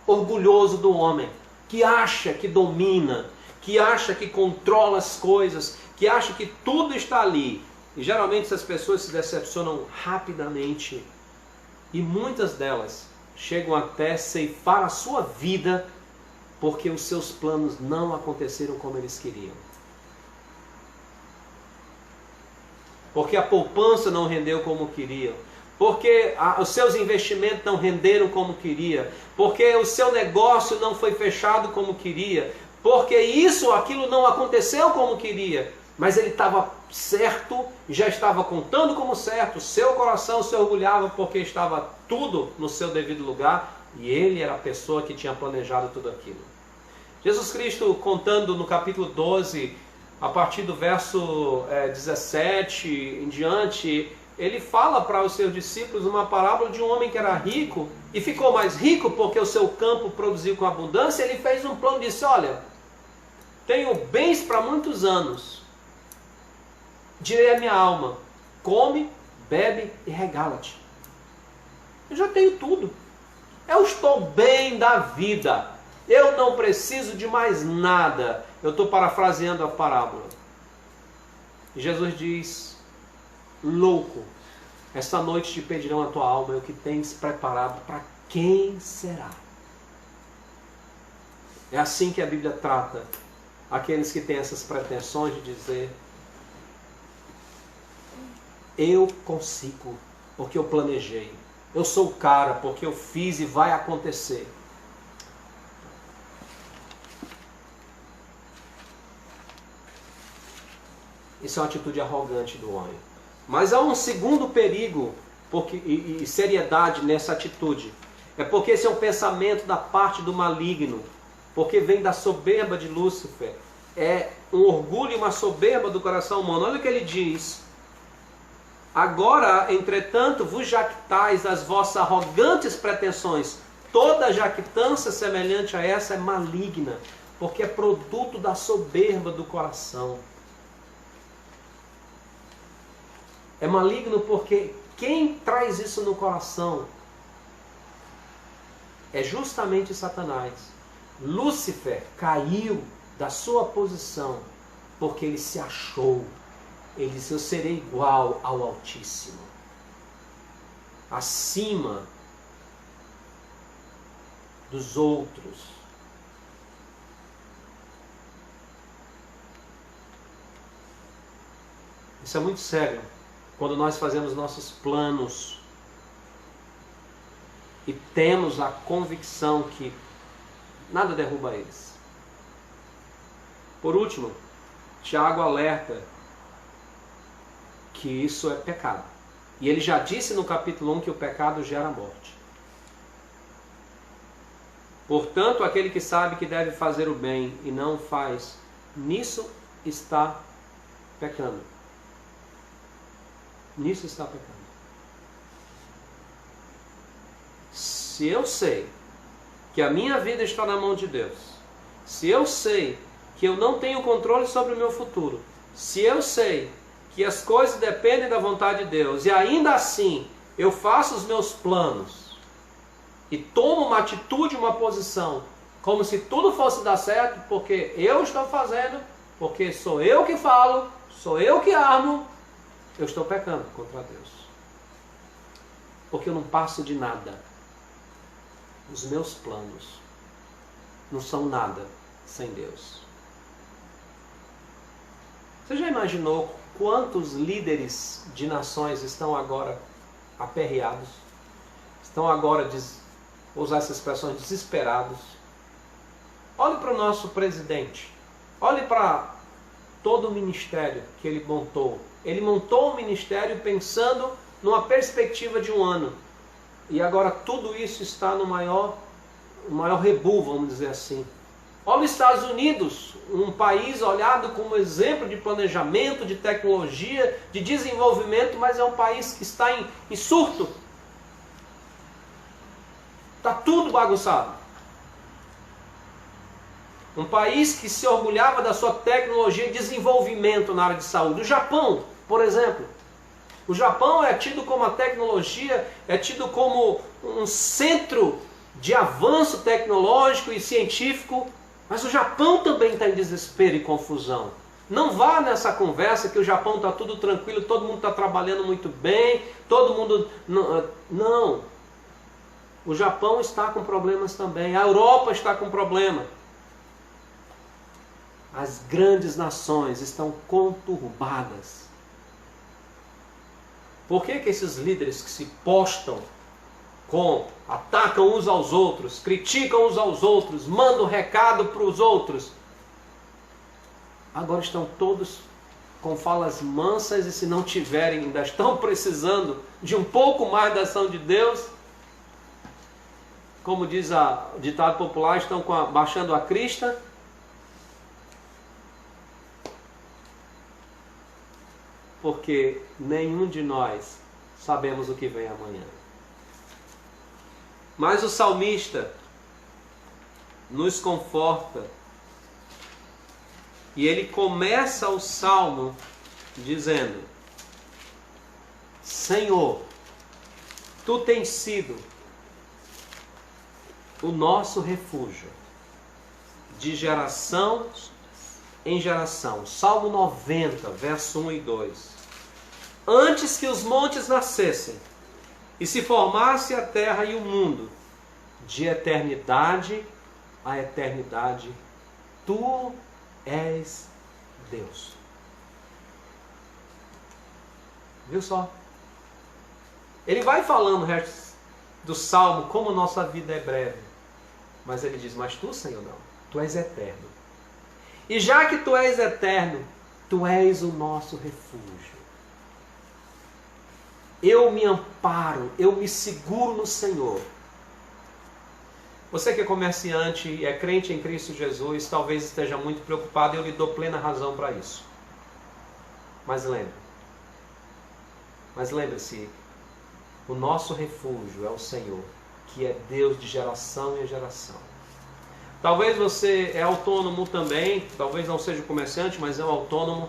Speaker 1: orgulhoso do homem, que acha que domina, que acha que controla as coisas, que acha que tudo está ali. E geralmente essas pessoas se decepcionam rapidamente. E muitas delas chegam até ceifar a sua vida porque os seus planos não aconteceram como eles queriam. Porque a poupança não rendeu como queriam. Porque os seus investimentos não renderam como queria. Porque o seu negócio não foi fechado como queria. Porque isso ou aquilo não aconteceu como queria. Mas ele estava certo, já estava contando como certo. O seu coração se orgulhava porque estava tudo no seu devido lugar. E ele era a pessoa que tinha planejado tudo aquilo. Jesus Cristo, contando no capítulo 12, a partir do verso 17 em diante, ele fala para os seus discípulos uma parábola de um homem que era rico e ficou mais rico porque o seu campo produziu com abundância. Ele fez um plano e disse, olha, tenho bens para muitos anos. Direi à minha alma, come, bebe e regala-te. Eu já tenho tudo. Eu estou bem da vida. Eu não preciso de mais nada. Eu estou parafraseando a parábola. E Jesus diz, louco, esta noite te pedirão a tua alma e o que tens preparado para quem será? É assim que a Bíblia trata aqueles que têm essas pretensões de dizer, eu consigo, porque eu planejei. Eu sou o cara, porque eu fiz e vai acontecer. Isso é uma atitude arrogante do homem. Mas há um segundo perigo e seriedade nessa atitude. É porque esse é um pensamento da parte do maligno, porque vem da soberba de Lúcifer. É um orgulho e uma soberba do coração humano. Olha o que ele diz: agora, entretanto, vos jactais das vossas arrogantes pretensões. Toda jactância semelhante a essa é maligna, porque é produto da soberba do coração. É maligno porque quem traz isso no coração é justamente Satanás. Lúcifer caiu da sua posição porque ele se achou. Ele disse: eu serei igual ao Altíssimo, acima dos outros. Isso é muito sério quando nós fazemos nossos planos e temos a convicção que nada derruba eles. Por último, Tiago alerta que isso é pecado. E ele já disse no capítulo 1 que o pecado gera morte. Portanto, aquele que sabe que deve fazer o bem e não faz, nisso está pecando. Nisso está pecando. Se eu sei que a minha vida está na mão de Deus, se eu sei que eu não tenho controle sobre o meu futuro, se eu sei que as coisas dependem da vontade de Deus, e ainda assim eu faço os meus planos e tomo uma atitude, uma posição, como se tudo fosse dar certo, porque eu estou fazendo, porque sou eu que falo, sou eu que armo, eu estou pecando contra Deus. Porque eu não passo de nada. Os meus planos não são nada sem Deus. Você já imaginou quantos líderes de nações estão agora aperreados? Estão agora, vou usar essa expressão, desesperados? Olhe para o nosso presidente. Olhe para todo o ministério que ele montou. Ele montou o ministério pensando numa perspectiva de um ano. E agora tudo isso está no maior rebu, vamos dizer assim. Olha os Estados Unidos, um país olhado como exemplo de planejamento, de tecnologia, de desenvolvimento, mas é um país que está em surto. Está tudo bagunçado. Um país que se orgulhava da sua tecnologia e desenvolvimento na área de saúde. O Japão, por exemplo. O Japão é tido como a tecnologia, é tido como um centro de avanço tecnológico e científico, mas o Japão também está em desespero e confusão. Não vá nessa conversa que o Japão está tudo tranquilo, todo mundo está trabalhando muito bem, todo mundo... Não. O Japão está com problemas também, a Europa está com problema. As grandes nações estão conturbadas. Por que esses líderes que se postam atacam uns aos outros, criticam uns aos outros, mandam recado para os outros, agora estão todos com falas mansas e se não tiverem, ainda estão precisando de um pouco mais da ação de Deus? Como diz o ditado popular, estão baixando a crista? Porque nenhum de nós sabemos o que vem amanhã. Mas o salmista nos conforta. E ele começa o salmo dizendo: Senhor, Tu tens sido o nosso refúgio, de geração em geração. Salmo 90, verso 1 e 2. Antes que os montes nascessem, e se formasse a terra e o mundo, de eternidade a eternidade, Tu és Deus. Viu só? Ele vai falando o resto do salmo, como nossa vida é breve. Mas ele diz: mas Tu, Senhor, não. Tu és eterno. E já que Tu és eterno, Tu és o nosso refúgio. Eu me amparo, eu me seguro no Senhor. Você que é comerciante e é crente em Cristo Jesus, talvez esteja muito preocupado e eu lhe dou plena razão para isso. Mas lembre-se, o nosso refúgio é o Senhor, que é Deus de geração em geração. Talvez você é autônomo também, talvez não seja comerciante, mas é um autônomo,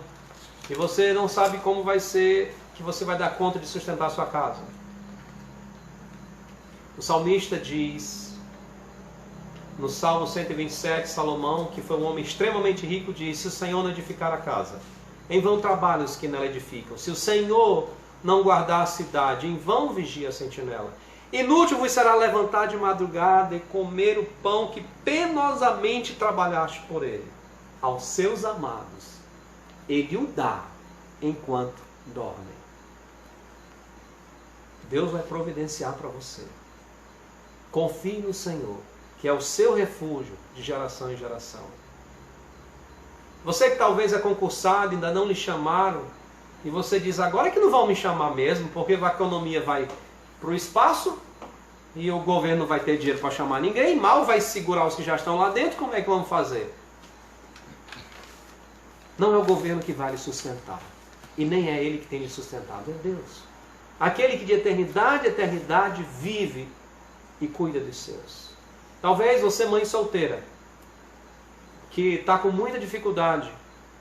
Speaker 1: e você não sabe como vai ser que você vai dar conta de sustentar a sua casa. O salmista diz, no Salmo 127, Salomão, que foi um homem extremamente rico, diz: se o Senhor não edificar a casa, em vão trabalham os que nela edificam. Se o Senhor não guardar a cidade, em vão vigia a sentinela. Inútil vos será levantar de madrugada e comer o pão que penosamente trabalhaste por ele. Aos seus amados ele o dá enquanto dormem. Deus vai providenciar para você. Confie no Senhor, que é o seu refúgio de geração em geração. Você que talvez é concursado, ainda não lhe chamaram, e você diz: agora é que não vão me chamar mesmo, porque a economia vai para o espaço e o governo vai ter dinheiro para chamar ninguém, mal vai segurar os que já estão lá dentro, como é que vamos fazer? Não é o governo que vai lhe sustentar, e nem é ele que tem lhe sustentado, é Deus. Aquele que de eternidade a eternidade vive e cuida dos seus. Talvez você, mãe solteira, que está com muita dificuldade,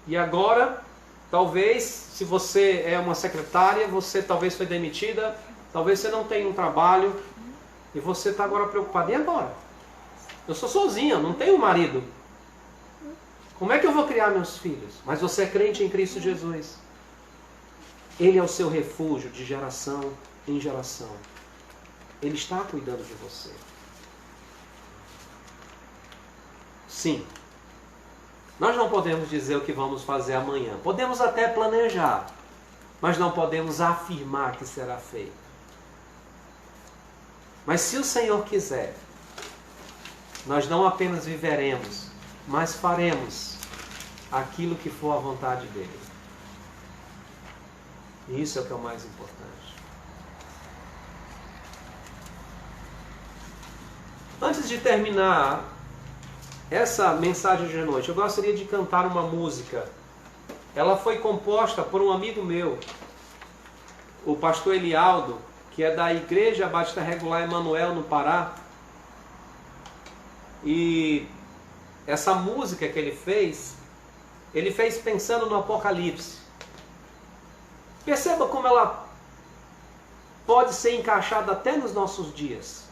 Speaker 1: e agora, talvez, se você é uma secretária, você talvez foi demitida, talvez você não tenha um trabalho, e você está agora preocupado. E agora? Eu sou sozinha, não tenho marido. Como é que eu vou criar meus filhos? Mas você é crente em Cristo Jesus. Ele é o seu refúgio de geração em geração. Ele está cuidando de você. Sim. Nós não podemos dizer o que vamos fazer amanhã. Podemos até planejar, mas não podemos afirmar que será feito. Mas se o Senhor quiser, nós não apenas viveremos, mas faremos aquilo que for a vontade dEle. E isso é o que é o mais importante. Antes de terminar essa mensagem de noite, eu gostaria de cantar uma música. Ela foi composta por um amigo meu, o pastor Elialdo, que é da Igreja Batista Regular Emanuel, no Pará. E essa música que ele fez pensando no Apocalipse. Perceba como ela pode ser encaixada até nos nossos dias.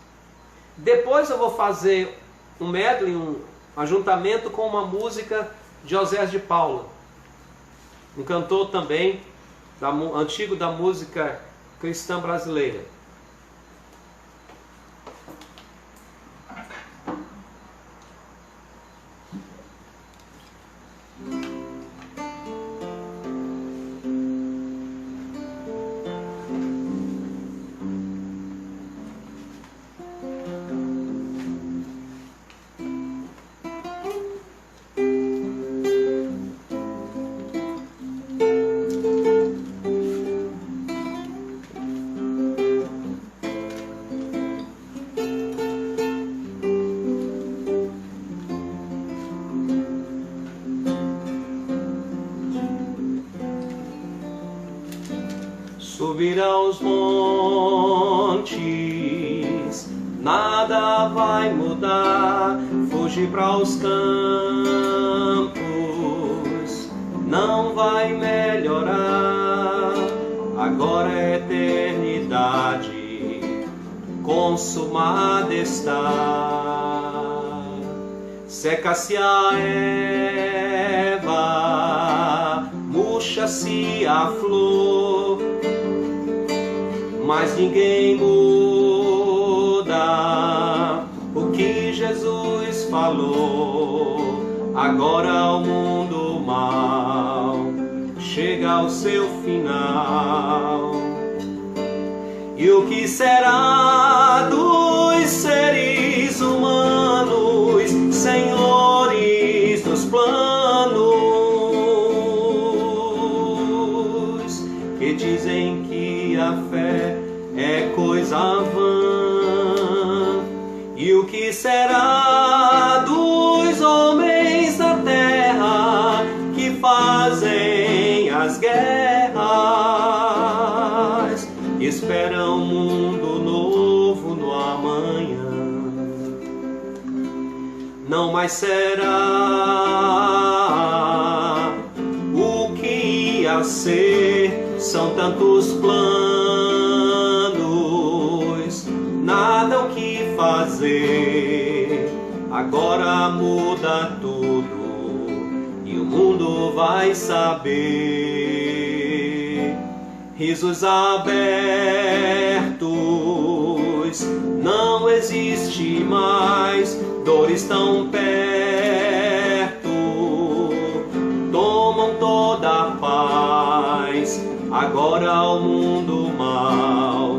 Speaker 1: Depois eu vou fazer um medley, um ajuntamento com uma música de Osés de Paula, um cantor também antigo da música cristã brasileira. Subir aos montes, nada vai mudar. Fugir para os campos, não vai melhorar. Agora é eternidade, consumada está. Seca-se a erva, murcha-se a flor, mas ninguém muda o que Jesus falou. Agora o mundo mal chega ao seu final. E o que será dos seres humanos, senhores dos planos, que dizem a fé é coisa vã? E o que
Speaker 2: que será dos homens da terra que fazem as guerras, esperam um mundo novo no amanhã? Não mais será o que ia ser, são tantos planos, nada o que fazer. Agora muda tudo e o mundo vai saber. Risos abertos, não existe mais, dores tão perto, tomam toda a paz. Agora o mundo mal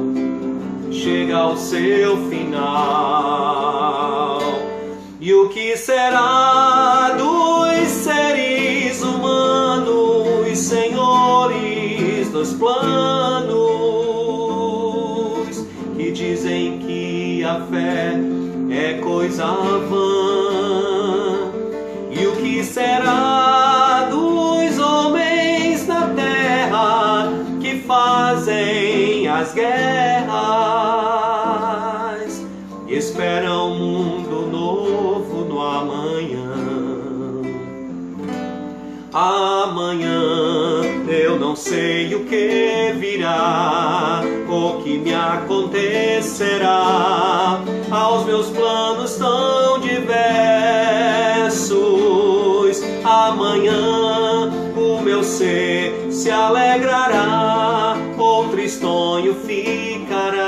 Speaker 2: chega ao seu final. E o que será dos seres humanos, senhores dos planos, que dizem que a fé é coisa vã? E o que será dos homens na terra que fazem as guerras e esperam um mundo novo no amanhã? Amanhã eu não sei o que virá, o que me acontecerá aos meus planos tão diversos. Amanhã o meu ser se alegrará, ou tristonho ficará.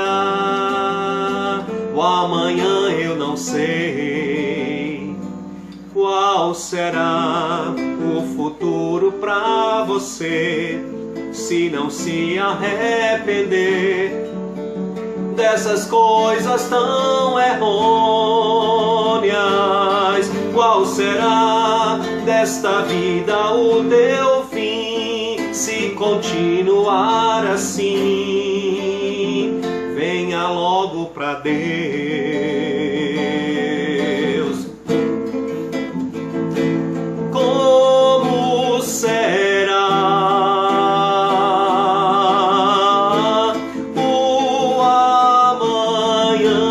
Speaker 2: O amanhã eu não sei qual será o futuro pra você, se não se arrepender dessas coisas tão errôneas. Qual será desta vida o teu fim, se continuar assim? Venha logo pra Deus. Como será o amanhã?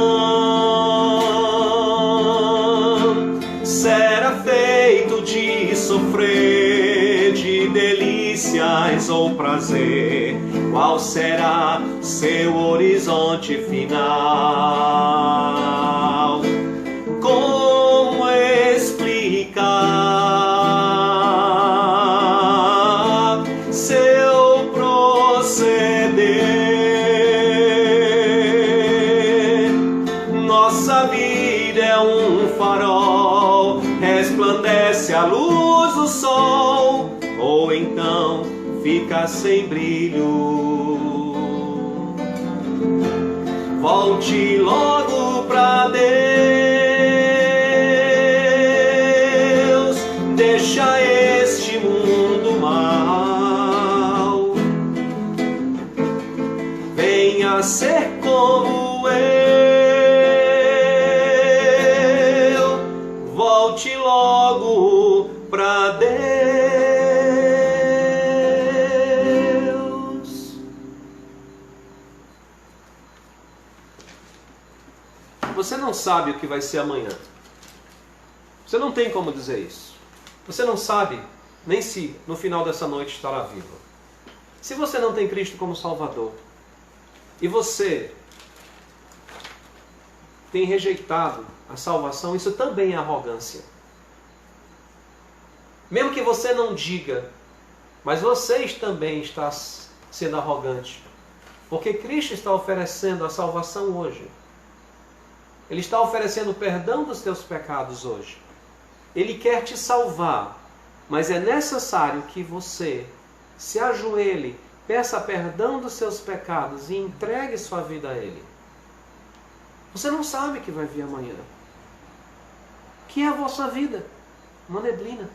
Speaker 2: Será feito de sofrer, de delícias ou prazer? Qual será seu horizonte final? Como explicar seu proceder? Nossa vida é um farol, resplandece a luz do sol, ou então fica sem brilho. Volte logo pra Deus, deixa este mundo mal, venha ser como eu. Volte logo pra Deus. Você não sabe o que vai ser amanhã. Você não tem como dizer isso. Você não sabe nem se no final dessa noite estará vivo. Se você não tem Cristo como Salvador, e você tem rejeitado a salvação, isso também é arrogância. Mesmo que você não diga, mas você também está sendo arrogante. Porque Cristo está oferecendo a salvação hoje. Ele está oferecendo o perdão dos teus pecados hoje. Ele quer te salvar, mas é necessário que você se ajoelhe, peça perdão dos seus pecados e entregue sua vida a Ele. Você não sabe o que vai vir amanhã. O que é a vossa vida? Uma neblina.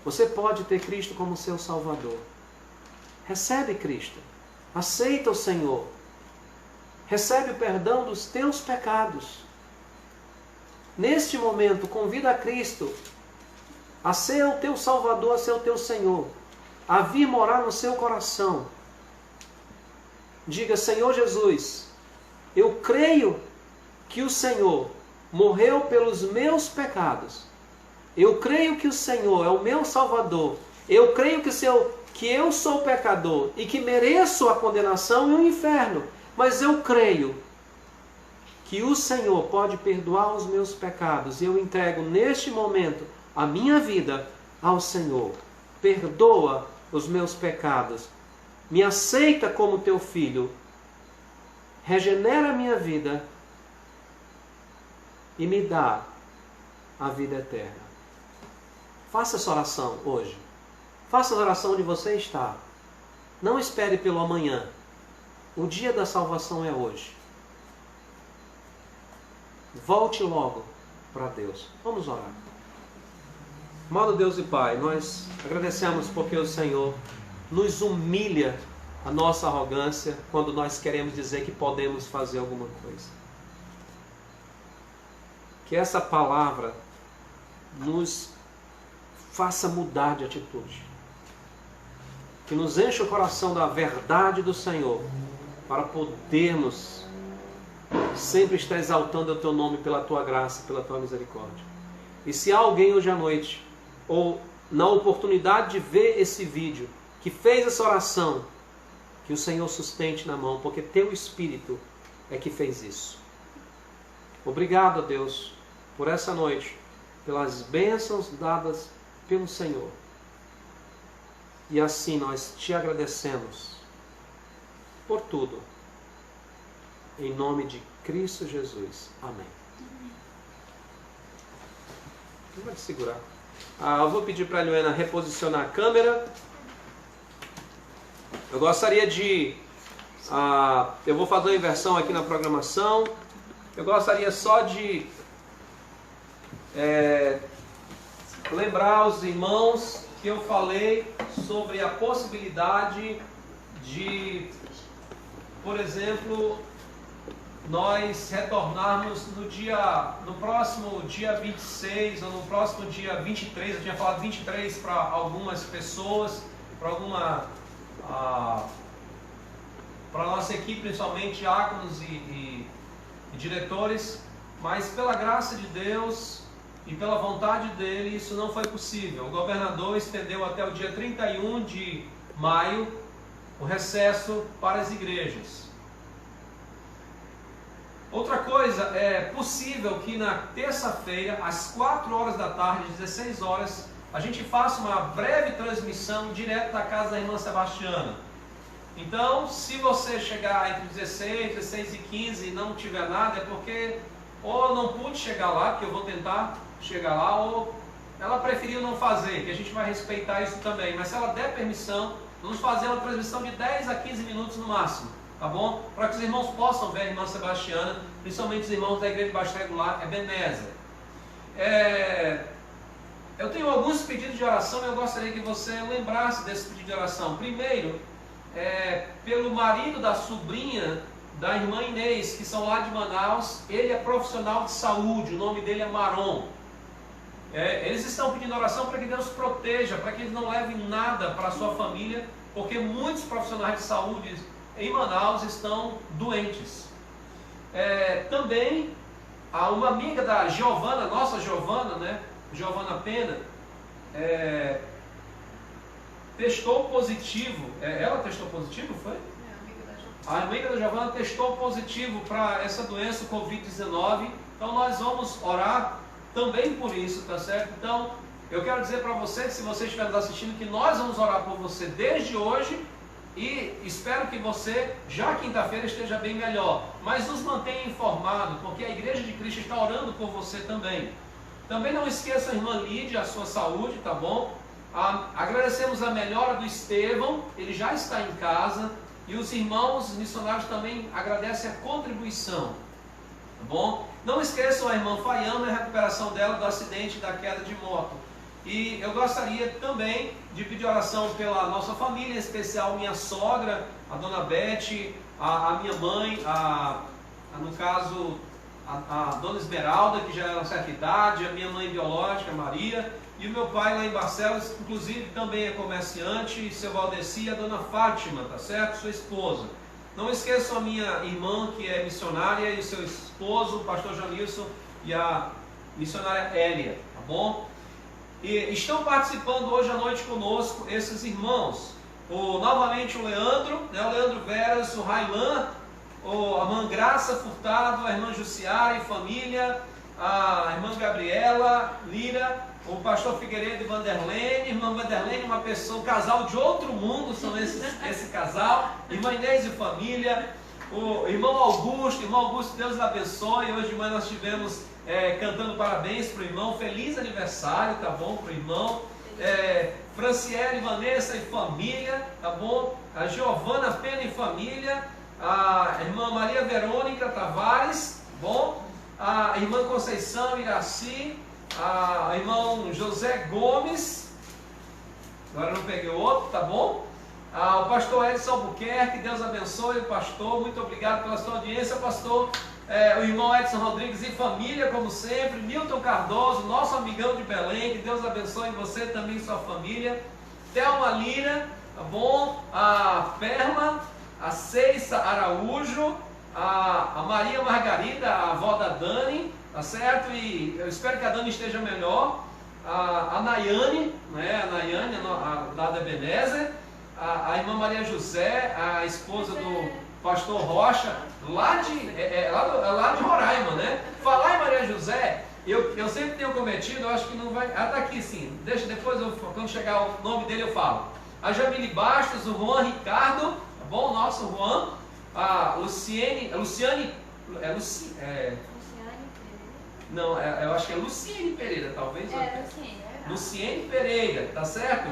Speaker 2: Você pode ter Cristo como seu Salvador. Recebe Cristo. Aceita o Senhor. Recebe o perdão dos teus pecados.
Speaker 7: neste momento, convida a Cristo a ser o teu Salvador, a ser o teu Senhor, a vir morar no seu coração. Diga: Senhor Jesus, eu creio que o Senhor morreu pelos meus pecados. Eu creio que o Senhor é o meu Salvador. Eu creio que eu sou pecador e que mereço a condenação e o inferno. Mas eu creio que o Senhor pode perdoar os meus pecados. E eu entrego neste momento a minha vida ao Senhor. Perdoa os meus pecados. Me aceita como teu filho. Regenera a minha vida e me dá a vida eterna. Faça essa oração hoje. Faça a oração onde você está. Não espere pelo amanhã. O dia da salvação é hoje. Volte logo para Deus. Vamos orar. Amado Deus e Pai, nós agradecemos porque o Senhor nos humilha a nossa arrogância quando nós queremos dizer que podemos fazer alguma coisa. Que essa palavra nos faça mudar de atitude. Que nos enche o coração da verdade do Senhor, para podermos sempre estar exaltando o Teu nome pela Tua graça, pela Tua misericórdia. E se há alguém hoje à noite, ou na oportunidade de ver esse vídeo, que fez essa oração, que o Senhor sustente na mão, porque Teu Espírito é que fez isso. Obrigado, Deus, por essa noite, pelas bênçãos dadas pelo Senhor. E assim nós Te agradecemos por tudo. Em nome de Cristo Jesus. Amém. Quem vai te segurar? Eu vou pedir para a Luana reposicionar a câmera. Eu gostaria de... eu vou fazer uma inversão aqui na programação. Eu gostaria só de lembrar os irmãos que eu falei sobre a possibilidade de, por exemplo, nós retornarmos no próximo dia 26 ou no próximo dia 23, eu tinha falado 23 para algumas pessoas, para a nossa equipe, principalmente diáconos e diretores, mas pela graça de Deus e pela vontade dele, isso não foi possível. O governador estendeu até o dia 31 de maio o recesso para as igrejas. Outra coisa, é possível que na terça-feira, às 4 horas da tarde, 16 horas, a gente faça uma breve transmissão direto da casa da irmã Sebastiana. Então, se você chegar entre 16 e 15 e não tiver nada, é porque ou não pude chegar lá, que eu vou tentar chegar lá, ou ela preferiu não fazer, que a gente vai respeitar isso também. Mas se ela der permissão, vamos fazer uma transmissão de 10 a 15 minutos no máximo, tá bom? Para que os irmãos possam ver a irmã Sebastiana, principalmente os irmãos da Igreja de Baixo Regular, Ebenezer. Eu tenho alguns pedidos de oração e eu gostaria que você lembrasse desse pedido de oração. Primeiro, pelo marido da sobrinha da irmã Inês, que são lá de Manaus. Ele é profissional de saúde, o nome dele é Maron. Eles estão pedindo oração para que Deus proteja, para que eles não levem nada para a sua família, porque muitos profissionais de saúde em Manaus estão doentes. Também há uma amiga da Giovana, nossa Giovana, né? Giovana Pena, testou positivo. Ela testou positivo, foi? A amiga da Giovana testou positivo para essa doença, o Covid-19. Então nós vamos orar também por isso, tá certo? Então eu quero dizer para você, que se você estiver nos assistindo, que nós vamos orar por você desde hoje. E espero que você, já quinta-feira, esteja bem melhor. Mas nos mantenha informado, porque a Igreja de Cristo está orando por você também. Também não esqueça a irmã Lídia, a sua saúde, tá bom? Agradecemos a melhora do Estevão, ele já está em casa. E os irmãos missionários também agradecem a contribuição, tá bom? Não esqueçam a irmã Fayama e a recuperação dela do acidente da queda de moto. E eu gostaria também de pedir oração pela nossa família, em especial minha sogra, a dona Beth, a minha mãe, no caso
Speaker 1: a dona Esmeralda, que já era uma certa idade, a minha mãe biológica, Maria, e o meu pai lá em Barcelos, inclusive também é comerciante, e seu Valdeci e a dona Fátima, tá certo? Sua esposa. Não esqueçam a minha irmã, que é missionária, e o seu esposo, o pastor Janilson, e a missionária Hélia, tá bom? E estão participando hoje à noite conosco esses irmãos. Novamente o Leandro, né? O Leandro Veras, o Railan, a irmã Graça Furtado, a irmã Jussiara e família, a irmã Gabriela Lira, o pastor Figueiredo e Vanderlene, irmã Vanderlene, uma pessoa, um casal de outro mundo, são esse casal, irmã Inês e família, o irmão Augusto, Deus abençoe. Hoje de manhã nós estivemos cantando parabéns para o irmão, feliz aniversário, tá bom, para o irmão. Franciele, Vanessa e família, tá bom? A Giovana Pena e família, a irmã Maria Verônica Tavares, bom? A irmã Conceição Iraci, a irmão José Gomes, agora não peguei o outro, tá bom? O pastor Edson Albuquerque, Deus abençoe o pastor, muito obrigado pela sua audiência, pastor. O irmão Edson Rodrigues e família, como sempre. Milton Cardoso, nosso amigão de Belém, que Deus abençoe você também e sua família. Thelma Lira, tá bom? A Perla, a Ceissa Araújo, a Maria Margarida, a avó da Dani, tá certo? E eu espero que a Dani esteja melhor. A Nayane, né? A Nayane, lá da Ebenezer. A irmã Maria José, a esposa do pastor Rocha, lá de Roraima, né? Falar em Maria José, eu sempre tenho cometido, eu acho que não vai. Tá aqui sim, deixa depois, quando chegar o nome dele eu falo. A Jamile Bastos, o Juan Ricardo, tá bom? Nosso Juan, a Luciane. Não, eu acho que é Luciene Pereira, talvez. Luciene Pereira, tá certo?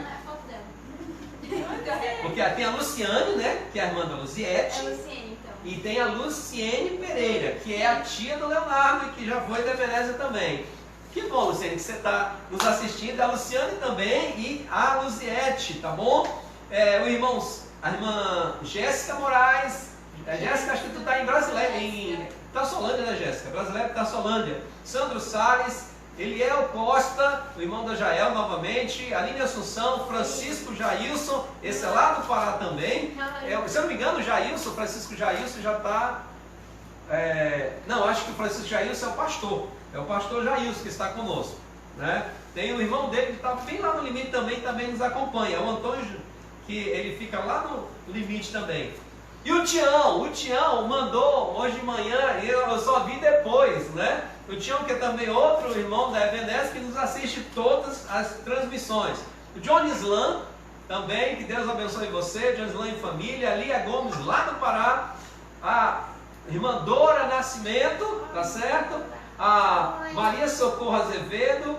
Speaker 1: Porque tem a Luciane, né? Que é a irmã da Luziette.
Speaker 3: Luciene, então.
Speaker 1: E tem a Luciene Pereira, que é a tia do Leonardo, que já foi da Ebenezer também. Que bom, Luciene, que você está nos assistindo. A Luciane também e a Luziette, tá bom? A irmã Jéssica Moraes. Jéssica, acho que tu está em Brasileira, em Tassolândia, né, Jéssica? Brasileira, Tassolândia. Sandro Salles. Eliel Costa, o irmão da Jael novamente, Aline Assunção, Francisco Jailson, esse é lá do Pará também. Se eu não me engano, o Francisco Jailson já está. Não, acho que o Francisco Jailson é o pastor Jailson que está conosco, né? Tem o irmão dele que está bem lá no limite também nos acompanha, o Antônio, que ele fica lá no limite também. E o Tião mandou hoje de manhã, eu só vi depois, né? O Tião, que é também outro irmão da Ebenezer, que nos assiste todas as transmissões. O John Islam, também, que Deus abençoe você, John Islam e família. A Lia Gomes, lá do Pará. A irmã Dora Nascimento, tá certo? A Maria Socorro Azevedo.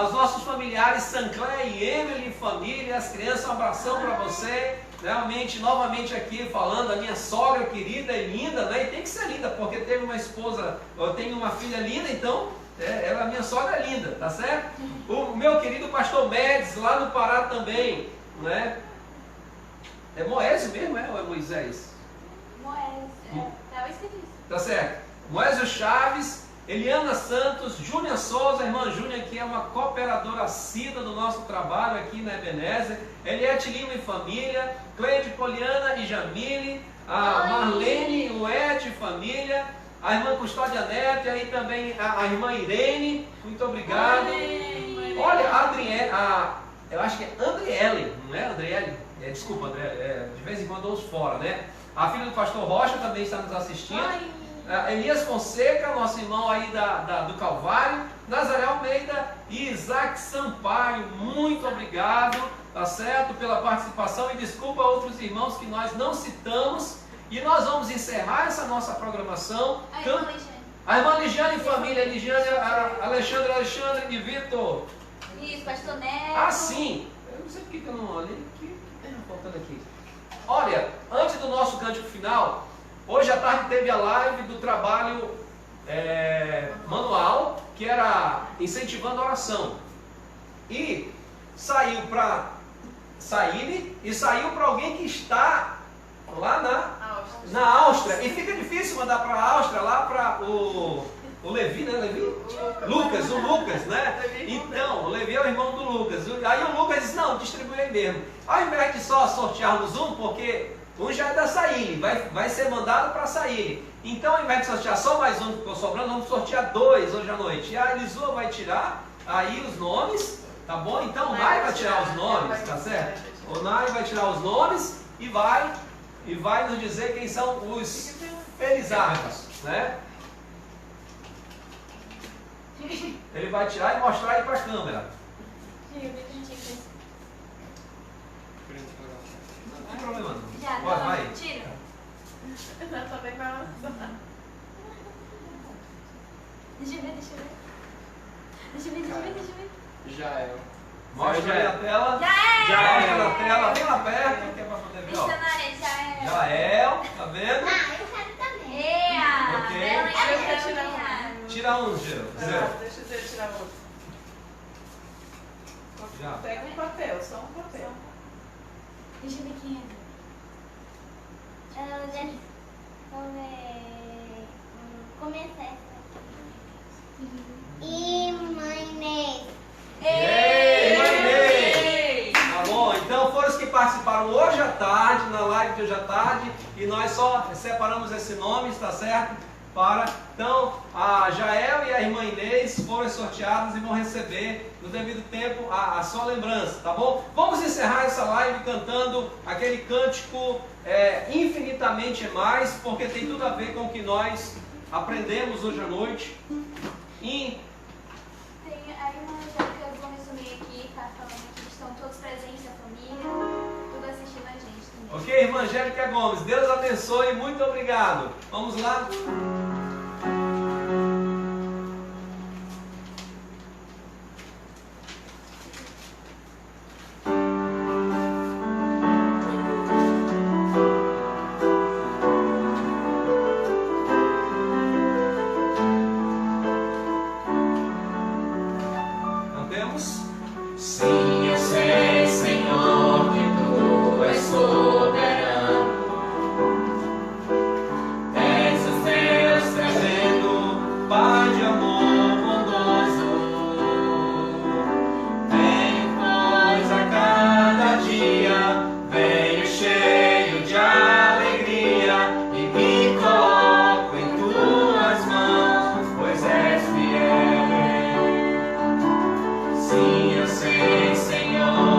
Speaker 1: Os nossos familiares Sancler e Emily, família, as crianças, um abração para você. Realmente, novamente aqui falando, a minha sogra querida e linda, né? E tem que ser linda, porque teve uma esposa, eu tenho uma filha linda, então a minha sogra é linda, tá certo? O meu querido pastor Médici, lá no Pará também, né? É Moésio mesmo, ou é Moisés?
Speaker 3: Moésio, estava escrito isso.
Speaker 1: Tá certo. Moésio Chaves, Eliana Santos, Júnia Souza, a irmã Júnia, que é uma cooperadora assídua do nosso trabalho aqui na Ebenezer, Eliette Lima e família, Cleide Poliana e Jamile, a Marlene, Luete e família, a irmã Custódia Neto, e aí também a irmã Irene, muito obrigado. Olha, a Adriele, eu acho que é Andriele, não é Andriele? Desculpa, Andriele, de vez em quando uns fora, né? A filha do pastor Rocha também está nos assistindo. Elias Fonseca, nosso irmão aí do Calvário, Nazaré Almeida e Isaac Sampaio, muito obrigado, tá certo, pela participação, e desculpa a outros irmãos que nós não citamos, e nós vamos encerrar essa nossa programação. A irmã Ligiane e família, Alexandre e Vitor.
Speaker 3: Isso, pastor Neto.
Speaker 1: Ah, sim, eu não sei por que eu não olhei, o que está faltando aqui? Olha, antes do nosso cântico final, hoje à tarde teve a live do trabalho manual, que era incentivando a oração. E saiu para Saíne e saiu para alguém que está lá na Áustria. E fica difícil mandar para a Áustria, lá para O Levi, né? Levi? Lucas, o Lucas, né? Então, o Levi é o irmão do Lucas. Aí o Lucas disse, não, distribui aí mesmo. Ao invés de só sortearmos um, porque um já é da Saíli, vai ser mandado para a Saíli. Então, ao invés de sortear só mais um que ficou sobrando, vamos sortear 2 hoje à noite. E a Elisua vai tirar aí os nomes, tá bom? Então, o Nai vai tirar os nomes, tá certo? O Nai vai tirar os nomes e vai nos dizer quem são os felizardos, né? Ele vai tirar e mostrar aí para a câmera. Não tem problema não.
Speaker 3: Já,
Speaker 1: Bora, vai.
Speaker 3: tira.
Speaker 5: Já tô bem balançada.
Speaker 3: Deixa eu ver. Deixa eu ver.
Speaker 4: Jael.
Speaker 1: Mostra aí a tela.
Speaker 3: Já é!
Speaker 1: Mostra na tela, bem lá perto, que é para poder ver, ó.
Speaker 3: Missionária, já é.
Speaker 1: Jael, tá vendo?
Speaker 3: Eu quero também.
Speaker 1: Ok.
Speaker 3: Ela
Speaker 5: Deixa eu
Speaker 3: é
Speaker 5: tirar um.
Speaker 1: Tira um, Zé.
Speaker 5: Deixa eu tirar outro.
Speaker 1: Já.
Speaker 5: Pega um papel, só um papel.
Speaker 3: Deixa eu ver quem é.
Speaker 6: Começar e mãe Inês.
Speaker 1: Ei, Inês! Tá bom, então foram os que participaram hoje à tarde, na live de hoje à tarde, e nós só separamos esse nome, está certo? Então, a Jael e a irmã Inês foram sorteadas e vão receber no devido tempo a sua lembrança, tá bom? Vamos encerrar essa live cantando aquele cântico infinitamente mais, porque tem tudo a ver com o que nós aprendemos hoje à noite.
Speaker 3: Tem a irmã Angélica Gomes também aqui, tá falando que estão todos presentes, a família, tudo assistindo a gente também.
Speaker 1: Ok, irmã Angélica Gomes, Deus abençoe, muito obrigado. Vamos lá? Cantemos.
Speaker 2: Sim, eu sei, Senhor, que Tu és soberano. És o Deus tremendo, Pai de amor bondoso. Tenho, pois, a cada dia, venho cheio de alegria e me coloco em Tuas mãos, pois és fiel. Sim, eu sei, Senhor.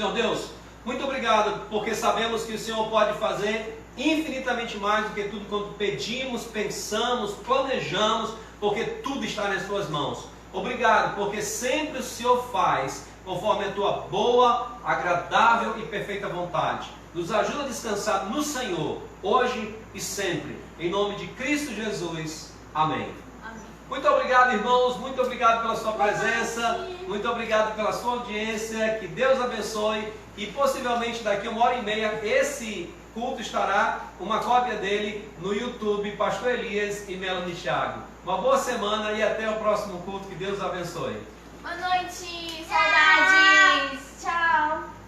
Speaker 1: Senhor Deus, muito obrigado, porque sabemos que o Senhor pode fazer infinitamente mais do que tudo quanto pedimos, pensamos, planejamos, porque tudo está nas Tuas mãos. Obrigado, porque sempre o Senhor faz conforme a Tua boa, agradável e perfeita vontade. Nos ajuda a descansar no Senhor, hoje e sempre. Em nome de Cristo Jesus. Amém.
Speaker 3: Amém.
Speaker 1: Muito obrigado, irmãos. Muito obrigado pela sua presença. Muito obrigado pela sua audiência. Que Deus abençoe. E possivelmente daqui a 1h30 esse culto estará, uma cópia dele, no YouTube, Pastor Elias e Melanie Thiago. Uma boa semana e até o próximo culto. Que Deus abençoe.
Speaker 3: Boa noite, saudades. Tchau.